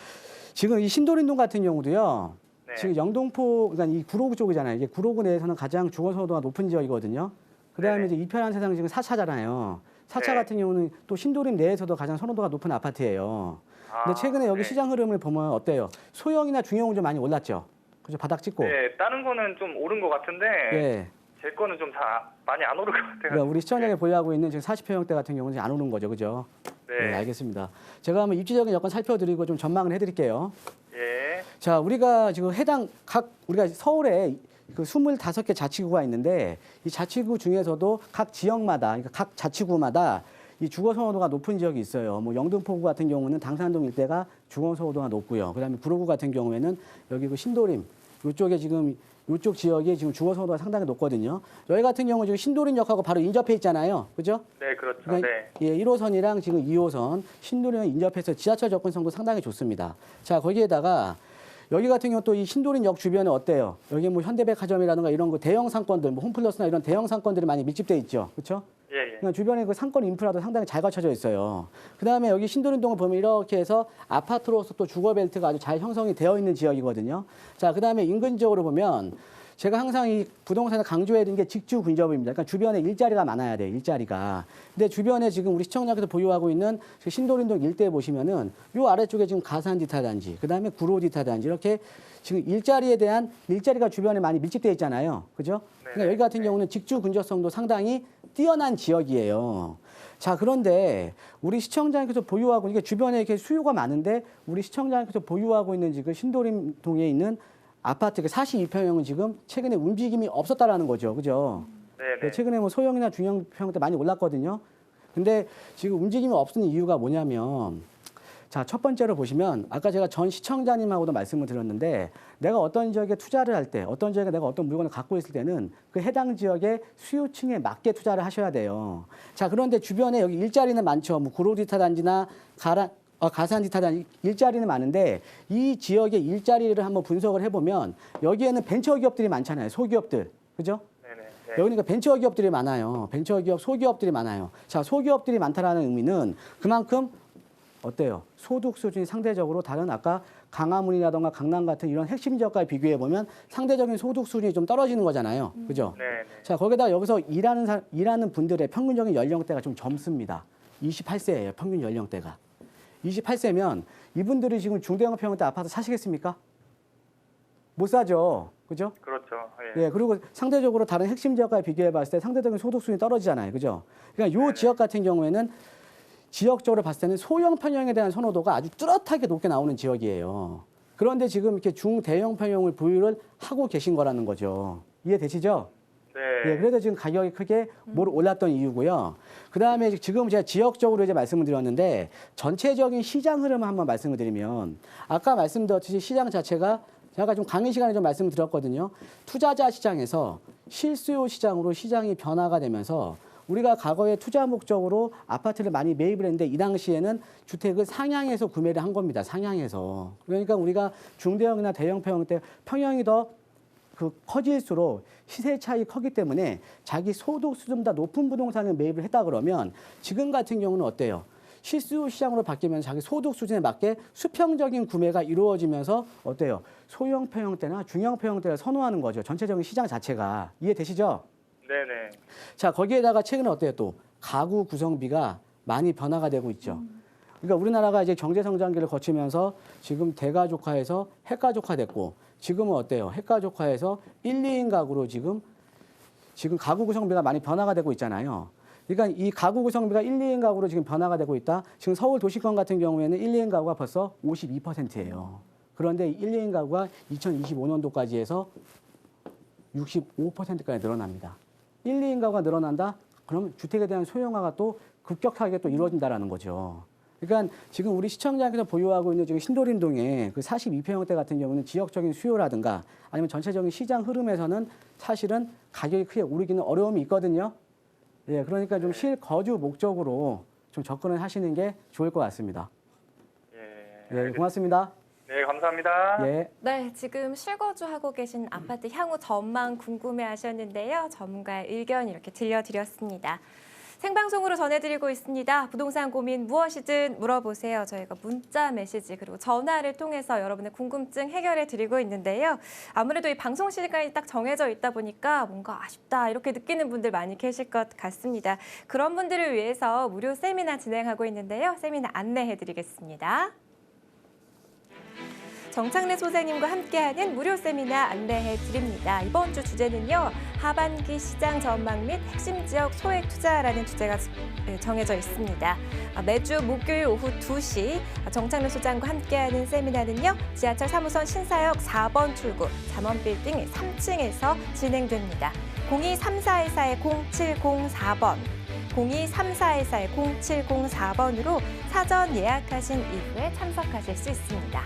지금 이 신도림동 같은 경우도요. 네. 지금 영동포, 그러니까 이 구로구 쪽이잖아요. 이게 구로구 내에서는 가장 주거 선호도가 높은 지역이거든요. 그다음에 네네. 이제 이편한 세상 지금 4차잖아요. 4차 네. 같은 경우는 또 신도림 내에서도 가장 선호도가 높은 아파트예요. 근데 최근에 여기 네. 시장 흐름을 보면 어때요? 소형이나 중형은 좀 많이 올랐죠. 그죠? 바닥 찍고. 네, 다른 거는 좀 오른 것 같은데 예. 제 거는 좀 다 많이 안 오른 것 같아요. 그러니까 우리 시청자가 보유하고 있는 지금 40평형대 같은 경우는 안 오른 거죠. 그죠? 네. 알겠습니다. 제가 한번 입지적인 여건 살펴드리고 좀 전망을 해드릴게요. 예. 자, 우리가 지금 우리가 서울에 그 25개 자치구가 있는데 이 자치구 중에서도 각 지역마다, 그러니까 각 자치구마다 이 주거 선호도가 높은 지역이 있어요. 뭐 영등포구 같은 경우는 당산동 일대가 주거 선호도가 높고요. 그다음에 구로구 같은 경우에는 여기 그 신도림 이쪽에 지금 이쪽 지역이 지금 주거 선호도가 상당히 높거든요. 저희 같은 경우 지금 신도림역하고 바로 인접해 있잖아요. 그죠? 네, 그렇죠. 그러니까 네. 예, 1호선이랑 지금 2호선 신도림에 인접해서 지하철 접근성도 상당히 좋습니다. 자, 거기에다가 여기 같은 경우 또 이 신도림역 주변에 어때요? 여기 뭐 현대백화점이라든가 이런 거 대형 상권들, 뭐 홈플러스나 이런 대형 상권들이 많이 밀집돼 있죠. 그렇죠? 예, 예. 그러니까 주변에 그 상권 인프라도 상당히 잘 갖춰져 있어요. 그다음에 여기 신도림동을 보면 이렇게 해서 아파트로서 또 주거 벨트가 아주 잘 형성이 되어 있는 지역이거든요. 자, 그다음에 인근적으로 보면 제가 항상 이 부동산에 강조해야 되는 게 직주 근접입니다. 그러니까 주변에 일자리가 많아야 돼요. 일자리가. 근데 주변에 지금 우리 시청자께서 보유하고 있는 신도림동 일대 보시면은 요 아래쪽에 지금 가산디타단지, 그다음에 구로디타단지 이렇게 지금 일자리가 주변에 많이 밀집되어 있잖아요. 그죠? 그러니까 여기 같은 경우는 직주 근접성도 상당히 뛰어난 지역이에요. 자, 그런데 우리 시청자님께서 보유하고 이게 주변에 이렇게 수요가 많은데 우리 시청자님께서 보유하고 있는 지금 신도림동에 있는 아파트 42평형은 지금 최근에 움직임이 없었다라는 거죠. 그죠? 네, 네. 최근에 뭐 소형이나 중형평 때 많이 올랐거든요. 근데 지금 움직임이 없는 이유가 뭐냐면 자, 첫 번째로 보시면 아까 제가 전 시청자님하고도 말씀을 드렸는데 내가 어떤 지역에 투자를 할 때 어떤 지역에 내가 어떤 물건을 갖고 있을 때는 그 해당 지역의 수요층에 맞게 투자를 하셔야 돼요. 자, 그런데 주변에 여기 일자리는 많죠. 뭐 구로디타 단지나 가산디타 단지 일자리는 많은데 이 지역의 일자리를 한번 분석을 해보면 여기에는 벤처기업들이 많잖아요. 소기업들. 그죠? 네네. 네. 여기니까 벤처기업들이 많아요. 벤처기업, 소기업들이 많아요. 자, 소기업들이 많다라는 의미는 그만큼 어때요? 소득 수준이 상대적으로 다른 아까 강화문이라던가 강남 같은 이런 핵심 지역과에 비교해 보면 상대적인 소득 수준이 좀 떨어지는 거잖아요. 그죠? 네, 네. 자, 거기다 여기서 일하는 분들의 평균적인 연령대가 좀 젊습니다. 28세예요. 평균 연령대가. 28세면 이분들이 지금 중대형 평형대 아파트 사시겠습니까? 못 사죠. 그죠? 그렇죠. 예. 예, 그리고 상대적으로 다른 핵심 지역과 비교해 봤을 때 상대적인 소득 수준이 떨어지잖아요. 그죠? 그러니까 요 지역 같은 경우에는 지역적으로 봤을 때는 소형 평형에 대한 선호도가 아주 뚜렷하게 높게 나오는 지역이에요. 그런데 지금 이렇게 중대형 평형을 보유를 하고 계신 거라는 거죠. 이해되시죠? 네. 예, 그래서 지금 가격이 크게 올랐던 이유고요. 그다음에 지금 제가 지역적으로 이제 말씀을 드렸는데 전체적인 시장 흐름을 한번 말씀을 드리면 아까 말씀드렸듯이 시장 자체가 제가 좀 강의 시간에 좀 말씀을 드렸거든요. 투자자 시장에서 실수요 시장으로 시장이 변화가 되면서 우리가 과거에 투자 목적으로 아파트를 많이 매입을 했는데 이 당시에는 주택을 상향해서 구매를 한 겁니다. 상향해서. 그러니까 우리가 중대형이나 대형 평형 때 평형이 더 커질수록 시세 차이 크기 때문에 자기 소득 수준보다 높은 부동산을 매입을 했다 그러면 지금 같은 경우는 어때요? 실수요 시장으로 바뀌면 자기 소득 수준에 맞게 수평적인 구매가 이루어지면서 어때요? 소형 평형대나 중형 평형대를 선호하는 거죠. 전체적인 시장 자체가. 이해되시죠? 네네. 자, 거기에다가 최근에 어때요? 또 가구 구성비가 많이 변화가 되고 있죠. 그러니까 우리나라가 이제 경제 성장기를 거치면서 지금 대가족화에서 핵가족화됐고 지금은 어때요? 핵가족화에서 1, 2인 가구로 지금 가구 구성비가 많이 변화가 되고 있잖아요. 그러니까 이 가구 구성비가 1, 2인 가구로 지금 변화가 되고 있다. 지금 서울 도시권 같은 경우에는 1, 2인 가구가 벌써 52%예요. 그런데 1, 2인 가구가 2025년도까지 해서 65%까지 늘어납니다. 1, 2인 가구가 늘어난다? 그럼 주택에 대한 소형화가 또 급격하게 또 이루어진다라는 거죠. 그러니까 지금 우리 시청자께서 보유하고 있는 지금 신도림동의 그 42평형대 같은 경우는 지역적인 수요라든가 아니면 전체적인 시장 흐름에서는 사실은 가격이 크게 오르기는 어려움이 있거든요. 예, 그러니까 좀 실거주 목적으로 좀 접근을 하시는 게 좋을 것 같습니다. 예. 예, 고맙습니다. 네, 감사합니다. 예. 네, 지금 실거주하고 계신 아파트 향후 전망 궁금해하셨는데요. 전문가의 의견 이렇게 들려드렸습니다. 생방송으로 전해드리고 있습니다. 부동산 고민 무엇이든 물어보세요. 저희가 문자, 메시지 그리고 전화를 통해서 여러분의 궁금증 해결해드리고 있는데요. 아무래도 이 방송 시간이 딱 정해져 있다 보니까 뭔가 아쉽다 이렇게 느끼는 분들 많이 계실 것 같습니다. 그런 분들을 위해서 무료 세미나 진행하고 있는데요. 세미나 안내해드리겠습니다. 정창래 소장님과 함께하는 무료 세미나 안내해 드립니다. 이번 주 주제는요. 하반기 시장 전망 및 핵심 지역 소액 투자라는 주제가 정해져 있습니다. 매주 목요일 오후 2시 정창래 소장과 함께하는 세미나는요. 지하철 3호선 신사역 4번 출구 잠원빌딩 3층에서 진행됩니다. 023414-0704번 023414-0704번으로 사전 예약하신 이후에 참석하실 수 있습니다.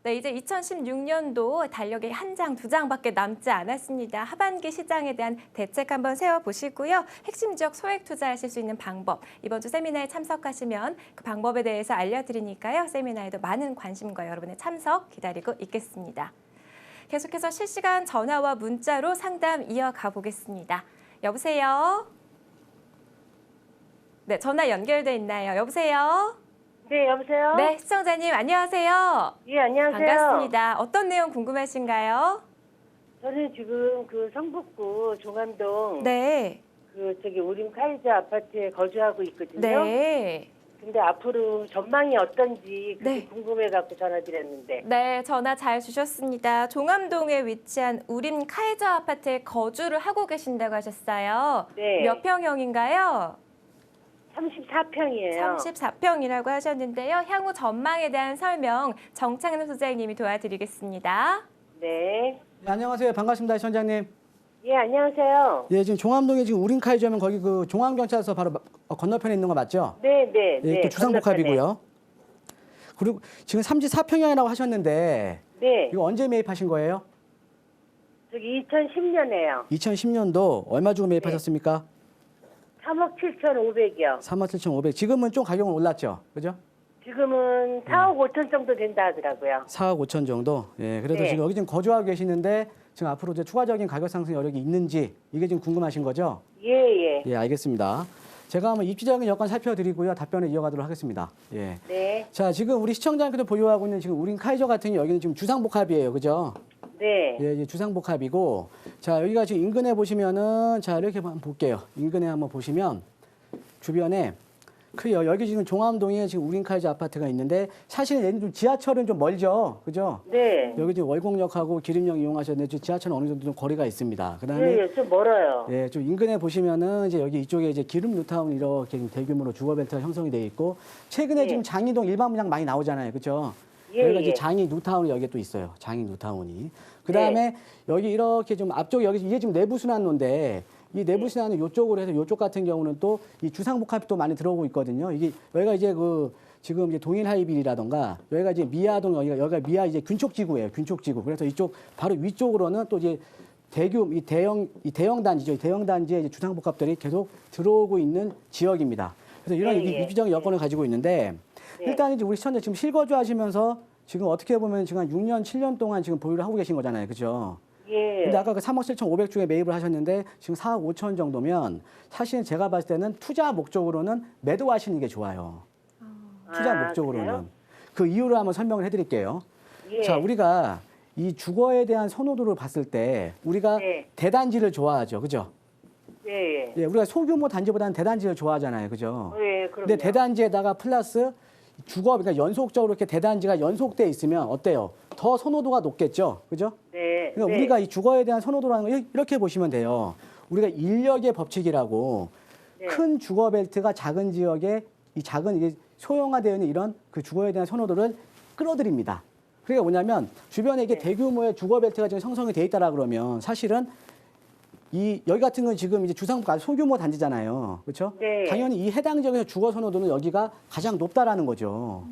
네, 이제 2016년도 달력이 한 장, 두 장밖에 남지 않았습니다. 하반기 시장에 대한 대책 한번 세워보시고요. 핵심 지역 소액 투자하실 수 있는 방법, 이번 주 세미나에 참석하시면 그 방법에 대해서 알려드리니까요. 세미나에도 많은 관심과 여러분의 참석 기다리고 있겠습니다. 계속해서 실시간 전화와 문자로 상담 이어가 보겠습니다. 여보세요? 네, 전화 연결돼 있나요? 여보세요? 네, 여보세요? 네, 시청자님 안녕하세요. 예, 안녕하세요. 반갑습니다. 어떤 내용 궁금하신가요? 저는 지금 그 성북구 종암동 네. 우림 카이저 아파트에 거주하고 있거든요. 네. 근데 앞으로 전망이 어떤지 그게 네. 궁금해 갖고 전화드렸는데. 네, 전화 잘 주셨습니다. 종암동에 위치한 우림 카이저 아파트에 거주를 하고 계신다고 하셨어요. 네. 몇 평형인가요? 34평이에요. 34평이라고 하셨는데요. 향후 전망에 대한 설명 정창래 소장님이 도와드리겠습니다. 네. 네, 안녕하세요. 반갑습니다, 시청자님. 예, 안녕하세요. 예, 지금 종암동에 지금 우린카이저면 거기 그 종암경찰서 바로 건너편에 있는 거 맞죠? 네, 네, 예, 네. 또 주상복합이고요. 그리고 지금 34평형이라고 하셨는데 네. 이거 언제 매입하신 거예요? 저기 2010년에요. 2010년도 얼마 주고 매입하셨습니까? 3억 7,500이요. 3억 7,500. 지금은 좀 가격은 올랐죠, 그죠? 지금은 4억 5천 정도 된다 하더라고요. 4억 5천 정도. 예, 그래도 네. 지금 여기 지금 거주하고 계시는데 지금 앞으로 이제 추가적인 가격 상승 여력이 있는지 이게 지금 궁금하신 거죠? 예, 예. 예, 알겠습니다. 제가 한번 입지적인 여건 살펴드리고요. 답변을 이어가도록 하겠습니다. 예. 네. 자, 지금 우리 시청자님께서 보유하고 있는 지금 우린 카이저 같은 경우 여기는 지금 주상복합이에요. 그죠? 네. 예, 이제 주상복합이고, 자, 여기가 지금 인근에 보시면은, 자, 이렇게 한번 볼게요. 인근에 한번 보시면, 주변에, 여기 지금 종암동에 지금 우린카이저 아파트가 있는데, 사실은 얘는 좀 지하철은 좀 멀죠. 그죠? 네. 여기 지금 월곡역하고 기름역 이용하셨는데, 지하철은 어느 정도 좀 거리가 있습니다. 그 다음에, 예, 예, 좀 멀어요. 예, 좀 인근에 보시면은, 이제 여기 이쪽에 이제 기름 뉴타운 이렇게 지금 대규모로 주거벨트가 형성이 돼 있고, 최근에 예. 지금 장이동 일반 분양 많이 나오잖아요. 그죠? 예, 여기가 예. 이제 장이 뉴타운이 여기에 또 있어요. 장이 뉴타운이. 그 다음에 여기 이렇게 좀 앞쪽 여기 이게 지금 내부 순환로인데 이 내부 순환은 이쪽으로 해서 이쪽 같은 경우는 또 이 주상복합이 또 많이 들어오고 있거든요. 이게 여기가 이제 그 지금 이제 동일 하이빌이라던가 여기가 이제 미아동 여기가 미아 이제 균촉지구예요. 균촉지구. 그래서 이쪽 바로 위쪽으로는 또 이제 이 대형 단지죠. 이 대형 단지에 이제 주상복합들이 계속 들어오고 있는 지역입니다. 그래서 이런 입지적인 여건을 가지고 있는데 일단 이제 우리 시청자 지금 실거주 하시면서 지금 어떻게 보면 지금 한 6년, 7년 동안 지금 보유를 하고 계신 거잖아요. 그죠? 예. 근데 아까 그 3억 7,500 중에 매입을 하셨는데 지금 4억 5천 정도면 사실은 제가 봤을 때는 투자 목적으로는 매도하시는 게 좋아요. 투자 목적으로는. 그래요? 그 이유를 한번 설명을 해드릴게요. 예. 자, 우리가 이 주거에 대한 선호도를 봤을 때 우리가 네. 대단지를 좋아하죠. 그죠? 예, 예. 예, 우리가 소규모 단지보다는 대단지를 좋아하잖아요. 그죠? 예, 그럼요. 근데 대단지에다가 플러스 주거, 그러니까 연속적으로 이렇게 대단지가 연속돼 있으면 어때요? 더 선호도가 높겠죠? 그죠? 네. 그러니까 네. 우리가 이 주거에 대한 선호도라는 걸 이렇게 보시면 돼요. 우리가 인력의 법칙이라고 네. 큰 주거 벨트가 작은 지역에 이 작은 이게 소형화되어 있는 이런 그 주거에 대한 선호도를 끌어들입니다. 그러니까 뭐냐면 주변에 이게 네. 대규모의 주거 벨트가 지금 형성이 돼 있다라 그러면 사실은 여기 같은 건 지금 이제 주상복합 소규모 단지잖아요. 그렇죠? 네. 당연히 이 해당 지역에서 주거 선호도는 여기가 가장 높다라는 거죠.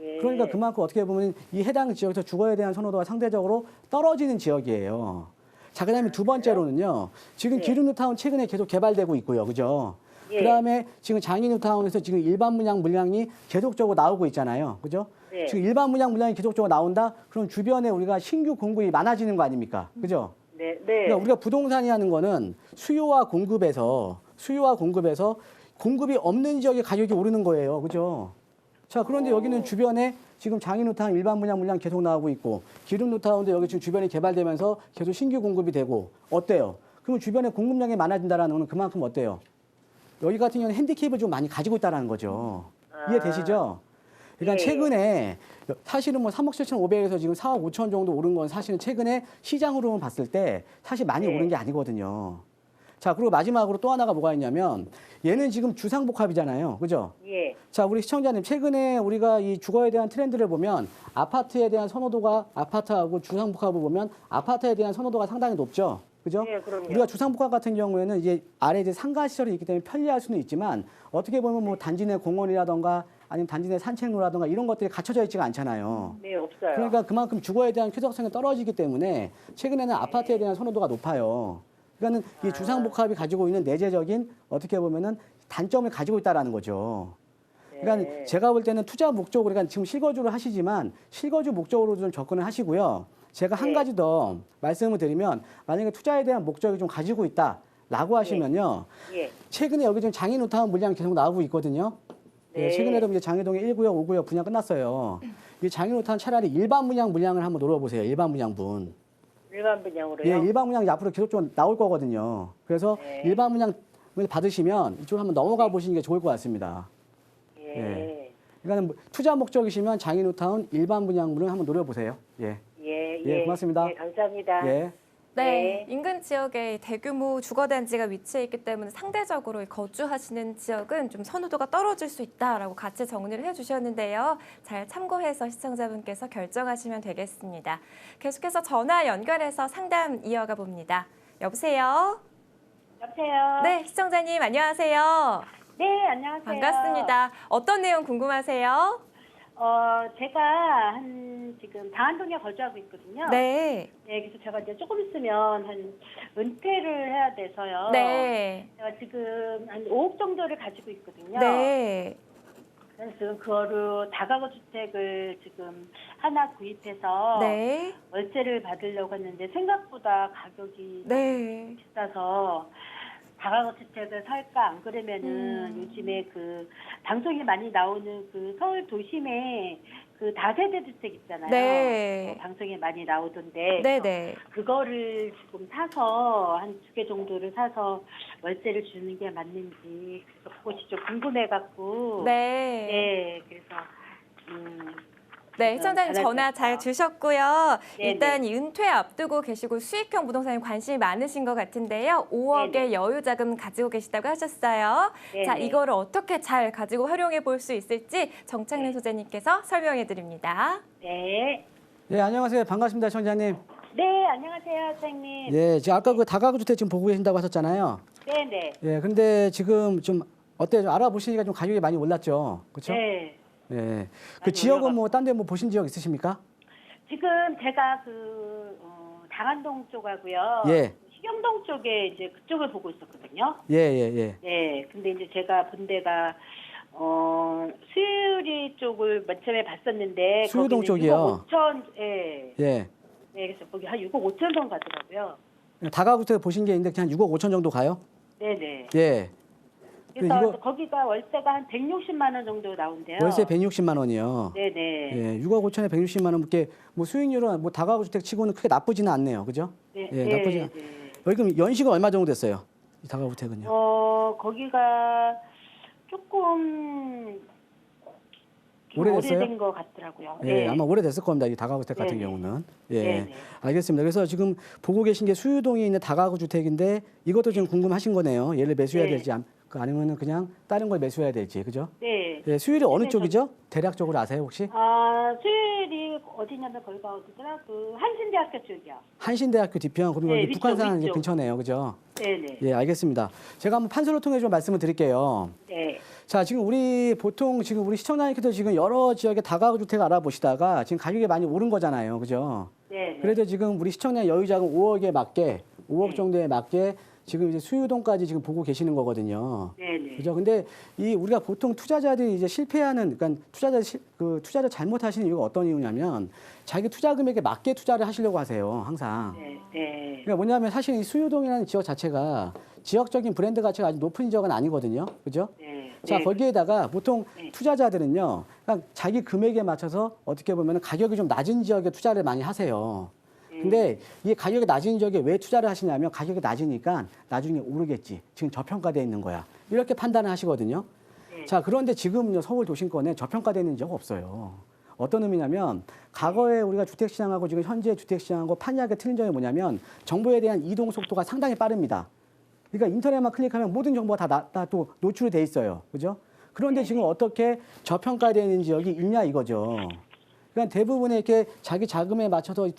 예. 그러니까 그만큼 어떻게 보면 이 해당 지역에서 주거에 대한 선호도가 상대적으로 떨어지는 지역이에요. 자, 그다음에 두 번째로는요. 지금 네. 기름뉴타운 최근에 계속 개발되고 있고요. 그죠? 예. 그다음에 지금 장인뉴타운에서 지금 일반 분양 물량이 계속적으로 나오고 있잖아요. 그죠? 네. 지금 일반 분양 물량이 계속적으로 나온다? 그럼 주변에 우리가 신규 공급이 많아지는 거 아닙니까? 그죠? 네. 네. 그러니까 우리가 부동산이라는 거는 수요와 공급에서 공급이 없는 지역의 가격이 오르는 거예요. 그죠? 자, 그런데 여기는 주변에 지금 장인뉴타운 일반 분양 물량 계속 나오고 있고 기름뉴타운도 여기 지금 주변이 개발되면서 계속 신규 공급이 되고 어때요? 그럼 주변에 공급량이 많아진다라는 건 그만큼 어때요? 여기 같은 경우는 핸디캡을 좀 많이 가지고 있다는 거죠. 이해되시죠? 그러니까 예. 최근에 사실은 뭐 3억 7,500에서 지금 4억 5천 정도 오른 건 사실은 최근에 시장으로만 봤을 때 사실 많이 네. 오른 게 아니거든요. 자, 그리고 마지막으로 또 하나가 뭐가 있냐면 얘는 지금 주상복합이잖아요. 그죠? 예. 자, 우리 시청자님, 최근에 우리가 이 주거에 대한 트렌드를 보면 아파트에 대한 선호도가 아파트하고 주상복합을 보면 아파트에 대한 선호도가 상당히 높죠. 그죠? 예, 그럼요. 우리가 주상복합 같은 경우에는 이제 아래 이제 상가 시설이 있기 때문에 편리할 수는 있지만 어떻게 보면 뭐 단지 내 공원이라던가 아니면 단지 내 산책로라던가 이런 것들이 갖춰져 있지가 않잖아요. 네, 없어요. 그러니까 그만큼 주거에 대한 쾌적성이 떨어지기 때문에 최근에는 아파트에 대한 선호도가 높아요. 그러니까는 이 주상복합이 가지고 있는 내재적인 어떻게 보면은 단점을 가지고 있다라는 거죠. 그러니까 네. 제가 볼 때는 투자 목적으로, 그러니까 지금 실거주를 하시지만 실거주 목적으로 좀 접근을 하시고요. 제가 한 네. 가지 더 말씀을 드리면 만약에 투자에 대한 목적이 좀 가지고 있다라고 하시면요. 예. 최근에 여기 지금 장인우타운 물량이 계속 나오고 있거든요. 예, 네. 최근에도 이제 장애동에 1구역, 5구역 분양 끝났어요. 이 장인우타운 차라리 일반 물량을 한번 노려보세요. 일반 물량분. 일반 분양으로요? 예, 일반 분양이 앞으로 계속 좀 나올 거거든요. 그래서 네. 일반 분양을 받으시면 이쪽으로 한번 넘어가 보시는 게 좋을 것 같습니다. 예. 그러니까 뭐 투자 목적이시면 장인우타운 일반 분양분을 한번 노려보세요. 예, 예. 예, 고맙습니다. 예, 감사합니다. 예. 네, 인근 지역에 대규모 주거단지가 위치해 있기 때문에 상대적으로 거주하시는 지역은 좀 선호도가 떨어질 수 있다라고 같이 정리를 해주셨는데요. 잘 참고해서 시청자분께서 결정하시면 되겠습니다. 계속해서 전화 연결해서 상담 이어가 봅니다. 여보세요? 여보세요. 네, 시청자님 안녕하세요. 네, 안녕하세요. 반갑습니다. 어떤 내용 궁금하세요? 제가 지금 당안동에 거주하고 있거든요. 네, 네, 그래서 제가 이제 조금 있으면 은퇴를 해야 돼서요. 네, 제가 지금 한 5억 정도를 가지고 있거든요. 네, 그래서 지금 그거로 다가구 주택을 지금 하나 구입해서 네, 월세를 받으려고 했는데 생각보다 가격이 네. 비싸서 다가구 주택을 살까 안 그러면은 요즘에 그 방송에 많이 나오는 그 서울 도심에 그 다세대 주택 있잖아요. 네. 방송에 많이 나오던데 네, 네. 그거를 지금 사서 한 2개 정도를 사서 월세를 주는 게 맞는지 그래서 그것이 좀 궁금해갖고 네. 네, 그래서 네, 시청자님 전화 잘 주셨고요. 네네. 일단 이 은퇴 앞두고 계시고 수익형 부동산에 관심이 많으신 것 같은데요. 5억의 네네. 여유 자금 가지고 계시다고 하셨어요. 자, 네네. 이거를 어떻게 잘 가지고 활용해 볼 수 있을지 정창래 소장님께서 설명해 드립니다. 네. 예, 안녕하세요. 반갑습니다, 시청자님. 네, 안녕하세요, 선생님. 예, 지금 아까 그 다가구 주택 지금 보고 계신다고 하셨잖아요. 네네. 예, 근데 지금 좀 어때요? 좀 알아보시니까 좀 가격이 많이 올랐죠, 그렇죠? 네. 예. 많이 그 지역은 올라갔- 뭐 딴 데 뭐 보신 지역 있으십니까? 지금 제가 당안동 쪽하고요. 예. 식영동 쪽에 이제 그쪽을 보고 있었거든요. 예, 예, 예. 네. 근데 이제 제가 본 데가 수유리 쪽을 맨 처음에 봤었는데 수유동 거기는 쪽이요? 6억 5천. 예. 예. 네. 그래서 거기 한 6억 5천 원 가더라고요. 다가구 주택 보신 게 있는데 그냥 6억 5천 정도 가요? 네네. 예. 그래서 이거- 거기가 월세가 한 160만 원 정도 나온대요. 월세 160만 원이요. 네네. 예, 6억 5천에 160만 원밖에 뭐 수익률은 뭐 다가구 주택 치고는 크게 나쁘지는 않네요. 그죠? 네. 예, 네. 나쁘지 않- 네. 여기 그럼 연식은 얼마 정도 됐어요? 이 다가구 주택은요? 거기가 조금 좀 오래됐어요? 오래된 것 같더라고요. 예, 네. 아마 오래됐을 겁니다. 이 다가구 주택 같은 네네. 경우는. 예. 네네. 알겠습니다. 그래서 지금 보고 계신 게 수유동에 있는 다가구 주택인데 이것도 지금 궁금하신 거네요. 얘를 매수해야 네. 될지 아니면은 그냥 다른 걸 매수해야 될지. 그죠? 네. 예, 수율이 어느 네, 쪽이죠? 대략적으로 아세요, 혹시? 수율이 어디냐면 거기가 어디더라? 그 한신대학교 쪽이요. 한신대학교 뒤편 그리고 네, 여기 위쪽, 북한산 이제 위쪽. 근처네요. 그죠? 네네. 예, 알겠습니다. 제가 한번 판서를 통해 좀 말씀을 드릴게요. 네. 자, 지금 지금 우리 시청자님께서 지금 여러 지역의 다가구 주택 알아보시다가 지금 가격이 많이 오른 거잖아요. 그죠? 네. 그래도 지금 우리 시청자 여유자금 5억에 맞게 5억 네. 정도에 맞게 지금 이제 수유동까지 지금 보고 계시는 거거든요. 네네. 그죠? 근데 우리가 보통 투자자들이 이제 실패하는, 그러니까 투자를 잘못하시는 이유가 어떤 이유냐면 자기 투자 금액에 맞게 투자를 하시려고 하세요. 항상. 네. 네. 그러니까 뭐냐면 사실 이 수유동이라는 지역 자체가 지역적인 브랜드 가치가 아주 높은 지역은 아니거든요. 그죠? 네. 자, 네. 거기에다가 보통 네. 투자자들은요, 그냥 자기 금액에 맞춰서 어떻게 보면 가격이 좀 낮은 지역에 투자를 많이 하세요. 근데 이게 가격이 낮은 지역에 왜 투자를 하시냐면 가격이 낮으니까 나중에 오르겠지. 지금 저평가돼 있는 거야. 이렇게 판단을 하시거든요. 자, 그런데 지금요 서울 도심권에 저평가되어 있는 적 없어요. 어떤 의미냐면 과거에 우리가 주택시장하고 지금 현재 주택시장하고 판이하게 틀린 점이 뭐냐면 정보에 대한 이동 속도가 상당히 빠릅니다. 그러니까 인터넷만 클릭하면 모든 정보가 다 또 노출이 돼 있어요. 그죠? 그런데 지금 어떻게 저평가되어 있는 지역이 있냐 이거죠. 그러니까 대부분의 이렇게 자기 자금에 맞춰서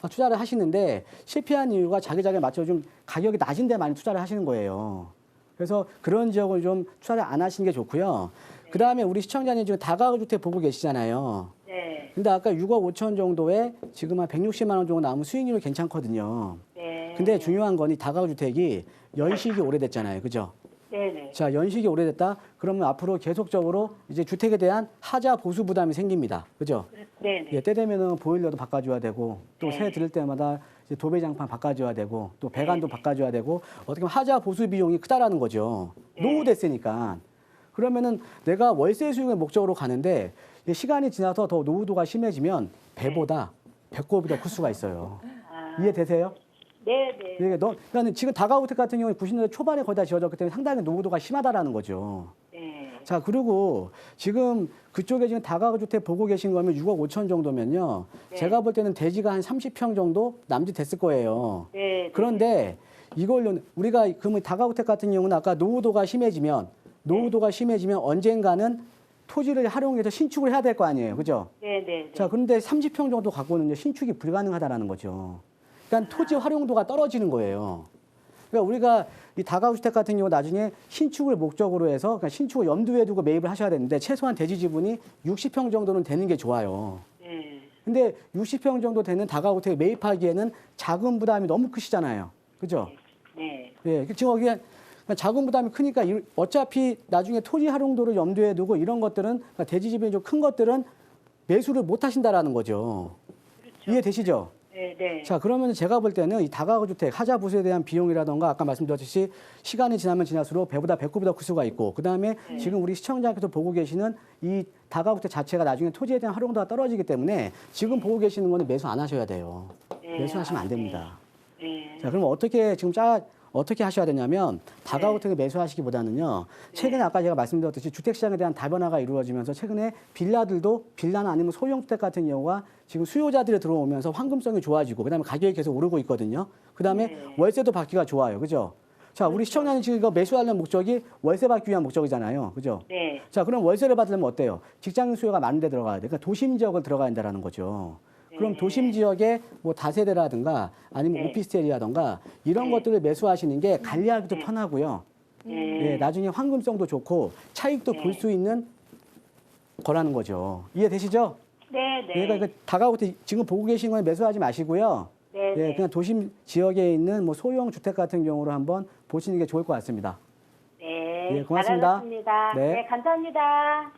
투자를 하시는데 실패한 이유가 자기 자금에 맞춰서 좀 가격이 낮은 데 많이 투자를 하시는 거예요. 그래서 그런 지역을 좀 투자를 안 하시는 게 좋고요. 그다음에 우리 시청자님 지금 다가구 주택 보고 계시잖아요. 네. 근데 아까 6억 5천 정도에 지금 한 160만 원 정도 나오면 수익률이 괜찮거든요. 네. 근데 중요한 건 이 다가구 주택이 연식이 오래됐잖아요. 그죠? 네네. 자, 연식이 오래됐다. 그러면 앞으로 계속적으로 이제 주택에 대한 하자 보수 부담이 생깁니다. 그죠? 네네. 예, 때 되면은 보일러도 바꿔줘야 되고 또 새 들을 때마다 이제 도배장판 바꿔줘야 되고 또 배관도 바꿔줘야 되고 어떻게 보면 하자 보수 비용이 크다라는 거죠. 노후됐으니까. 그러면은 내가 월세 수익의 목적으로 가는데 이게 시간이 지나서 더 노후도가 심해지면 배보다 배꼽이 더 클 수가 있어요. 이해되세요? 네네. 그러니까 지금 다가구 주택 같은 경우는 90년대 초반에 거의 다 지어졌기 때문에 상당히 노후도가 심하다라는 거죠. 네. 자, 그리고 지금 그쪽에 지금 다가구 주택 보고 계신 거면 6억 5천 정도면요. 제가 볼 때는 대지가 한 30평 정도 남짓 됐을 거예요. 네. 그런데 이걸로 우리가 그러면 다가구 주택 같은 경우는 아까 노후도가 심해지면 언젠가는 토지를 활용해서 신축을 해야 될 거 아니에요. 그죠? 네네. 자, 그런데 30평 정도 갖고는 신축이 불가능하다라는 거죠. 그러니까 토지 활용도가 떨어지는 거예요. 그러니까 우리가 이 다가구 주택 같은 경우 나중에 신축을 목적으로 해서 그러니까 신축을 염두에 두고 매입을 하셔야 되는데 최소한 대지 지분이 60평 정도는 되는 게 좋아요. 네. 근데 60평 정도 되는 다가구 주택 매입하기에는 자금 부담이 너무 크시잖아요. 그죠? 네. 예, 지금 거기에 자금 부담이 크니까 어차피 나중에 토지 활용도를 염두에 두고 이런 것들은 그러니까 대지 지분이 좀 큰 것들은 매수를 못 하신다라는 거죠. 그렇죠. 이해되시죠? 네. 자, 그러면 제가 볼 때는 이 다가구 주택 하자 보수에 대한 비용이라던가 아까 말씀드렸듯이 시간이 지나면 지날수록 배보다 배꼽이 더 클 수가 있고 그다음에 지금 우리 시청자께서 보고 계시는 이 다가구 주택 자체가 나중에 토지에 대한 활용도가 떨어지기 때문에 지금 보고 계시는 거는 매수 안 하셔야 돼요. 매수하시면 안 됩니다. 네. 자, 그럼 어떻게 하셔야 되냐면 다가구 주택을 매수하시기보다는요. 최근에 아까 제가 말씀드렸듯이 주택시장에 대한 다변화가 이루어지면서 최근에 빌라나 아니면 소형 주택 같은 경우가 지금 수요자들이 들어오면서 황금성이 좋아지고 그다음에 가격이 계속 오르고 있거든요. 그다음에 월세도 받기가 좋아요. 그죠? 자, 우리 시청자님 지금 이거 매수하려는 목적이 월세 받기 위한 목적이잖아요. 그죠? 네. 자, 그럼 월세를 받으려면 어때요? 직장인 수요가 많은 데 들어가야 돼. 그러니까 도심 지역을 들어가야 된다는 거죠. 그럼 도심 지역에 뭐 다세대라든가 아니면 오피스텔이라든가 이런 것들을 매수하시는 게 관리하기도 편하고요. 예, 나중에 황금성도 좋고 차익도 볼 수 있는 거라는 거죠. 이해되시죠? 네. 그러니까 다가구 주택 지금 보고 계신 건 매수하지 마시고요. 네. 예, 그냥 도심 지역에 있는 뭐 소형 주택 같은 경우로 한번 보시는 게 좋을 것 같습니다. 네. 예, 고맙습니다. 알아봤습니다. 네. 네, 감사합니다.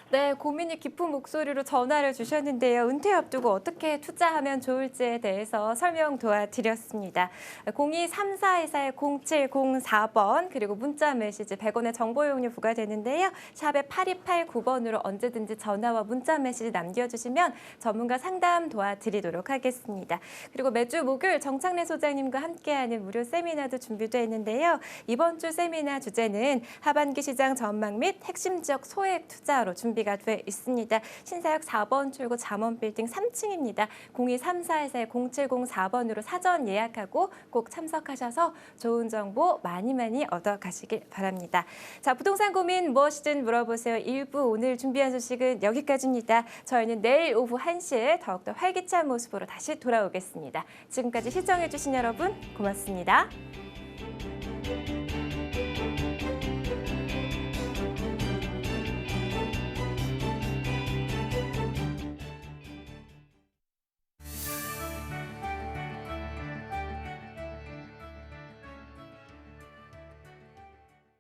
네, 고민이 깊은 목소리로 전화를 주셨는데요. 은퇴 앞두고 어떻게 투자하면 좋을지에 대해서 설명 도와드렸습니다. 0234-0704번 그리고 문자 메시지 100원의 정보 이용료 부과되는데요. 샵에 8289번으로 언제든지 전화와 문자 메시지 남겨주시면 전문가 상담 도와드리도록 하겠습니다. 그리고 매주 목요일 정창래 소장님과 함께하는 무료 세미나도 준비되어 있는데요. 이번 주 세미나 주제는 하반기 시장 전망 및 핵심 지역 소액 투자로 준비가 돼 있습니다. 신사역 4번 출구 잠원빌딩 3층입니다. 0234-0704번으로 사전 예약하고 꼭 참석하셔서 좋은 정보 많이 얻어가시길 바랍니다. 자, 부동산 고민 무엇이든 물어보세요. 1부 오늘 준비한 소식은 여기까지입니다. 저희는 내일 오후 1시에 더욱더 활기찬 모습으로 다시 돌아오겠습니다. 지금까지 시청해주신 여러분 고맙습니다.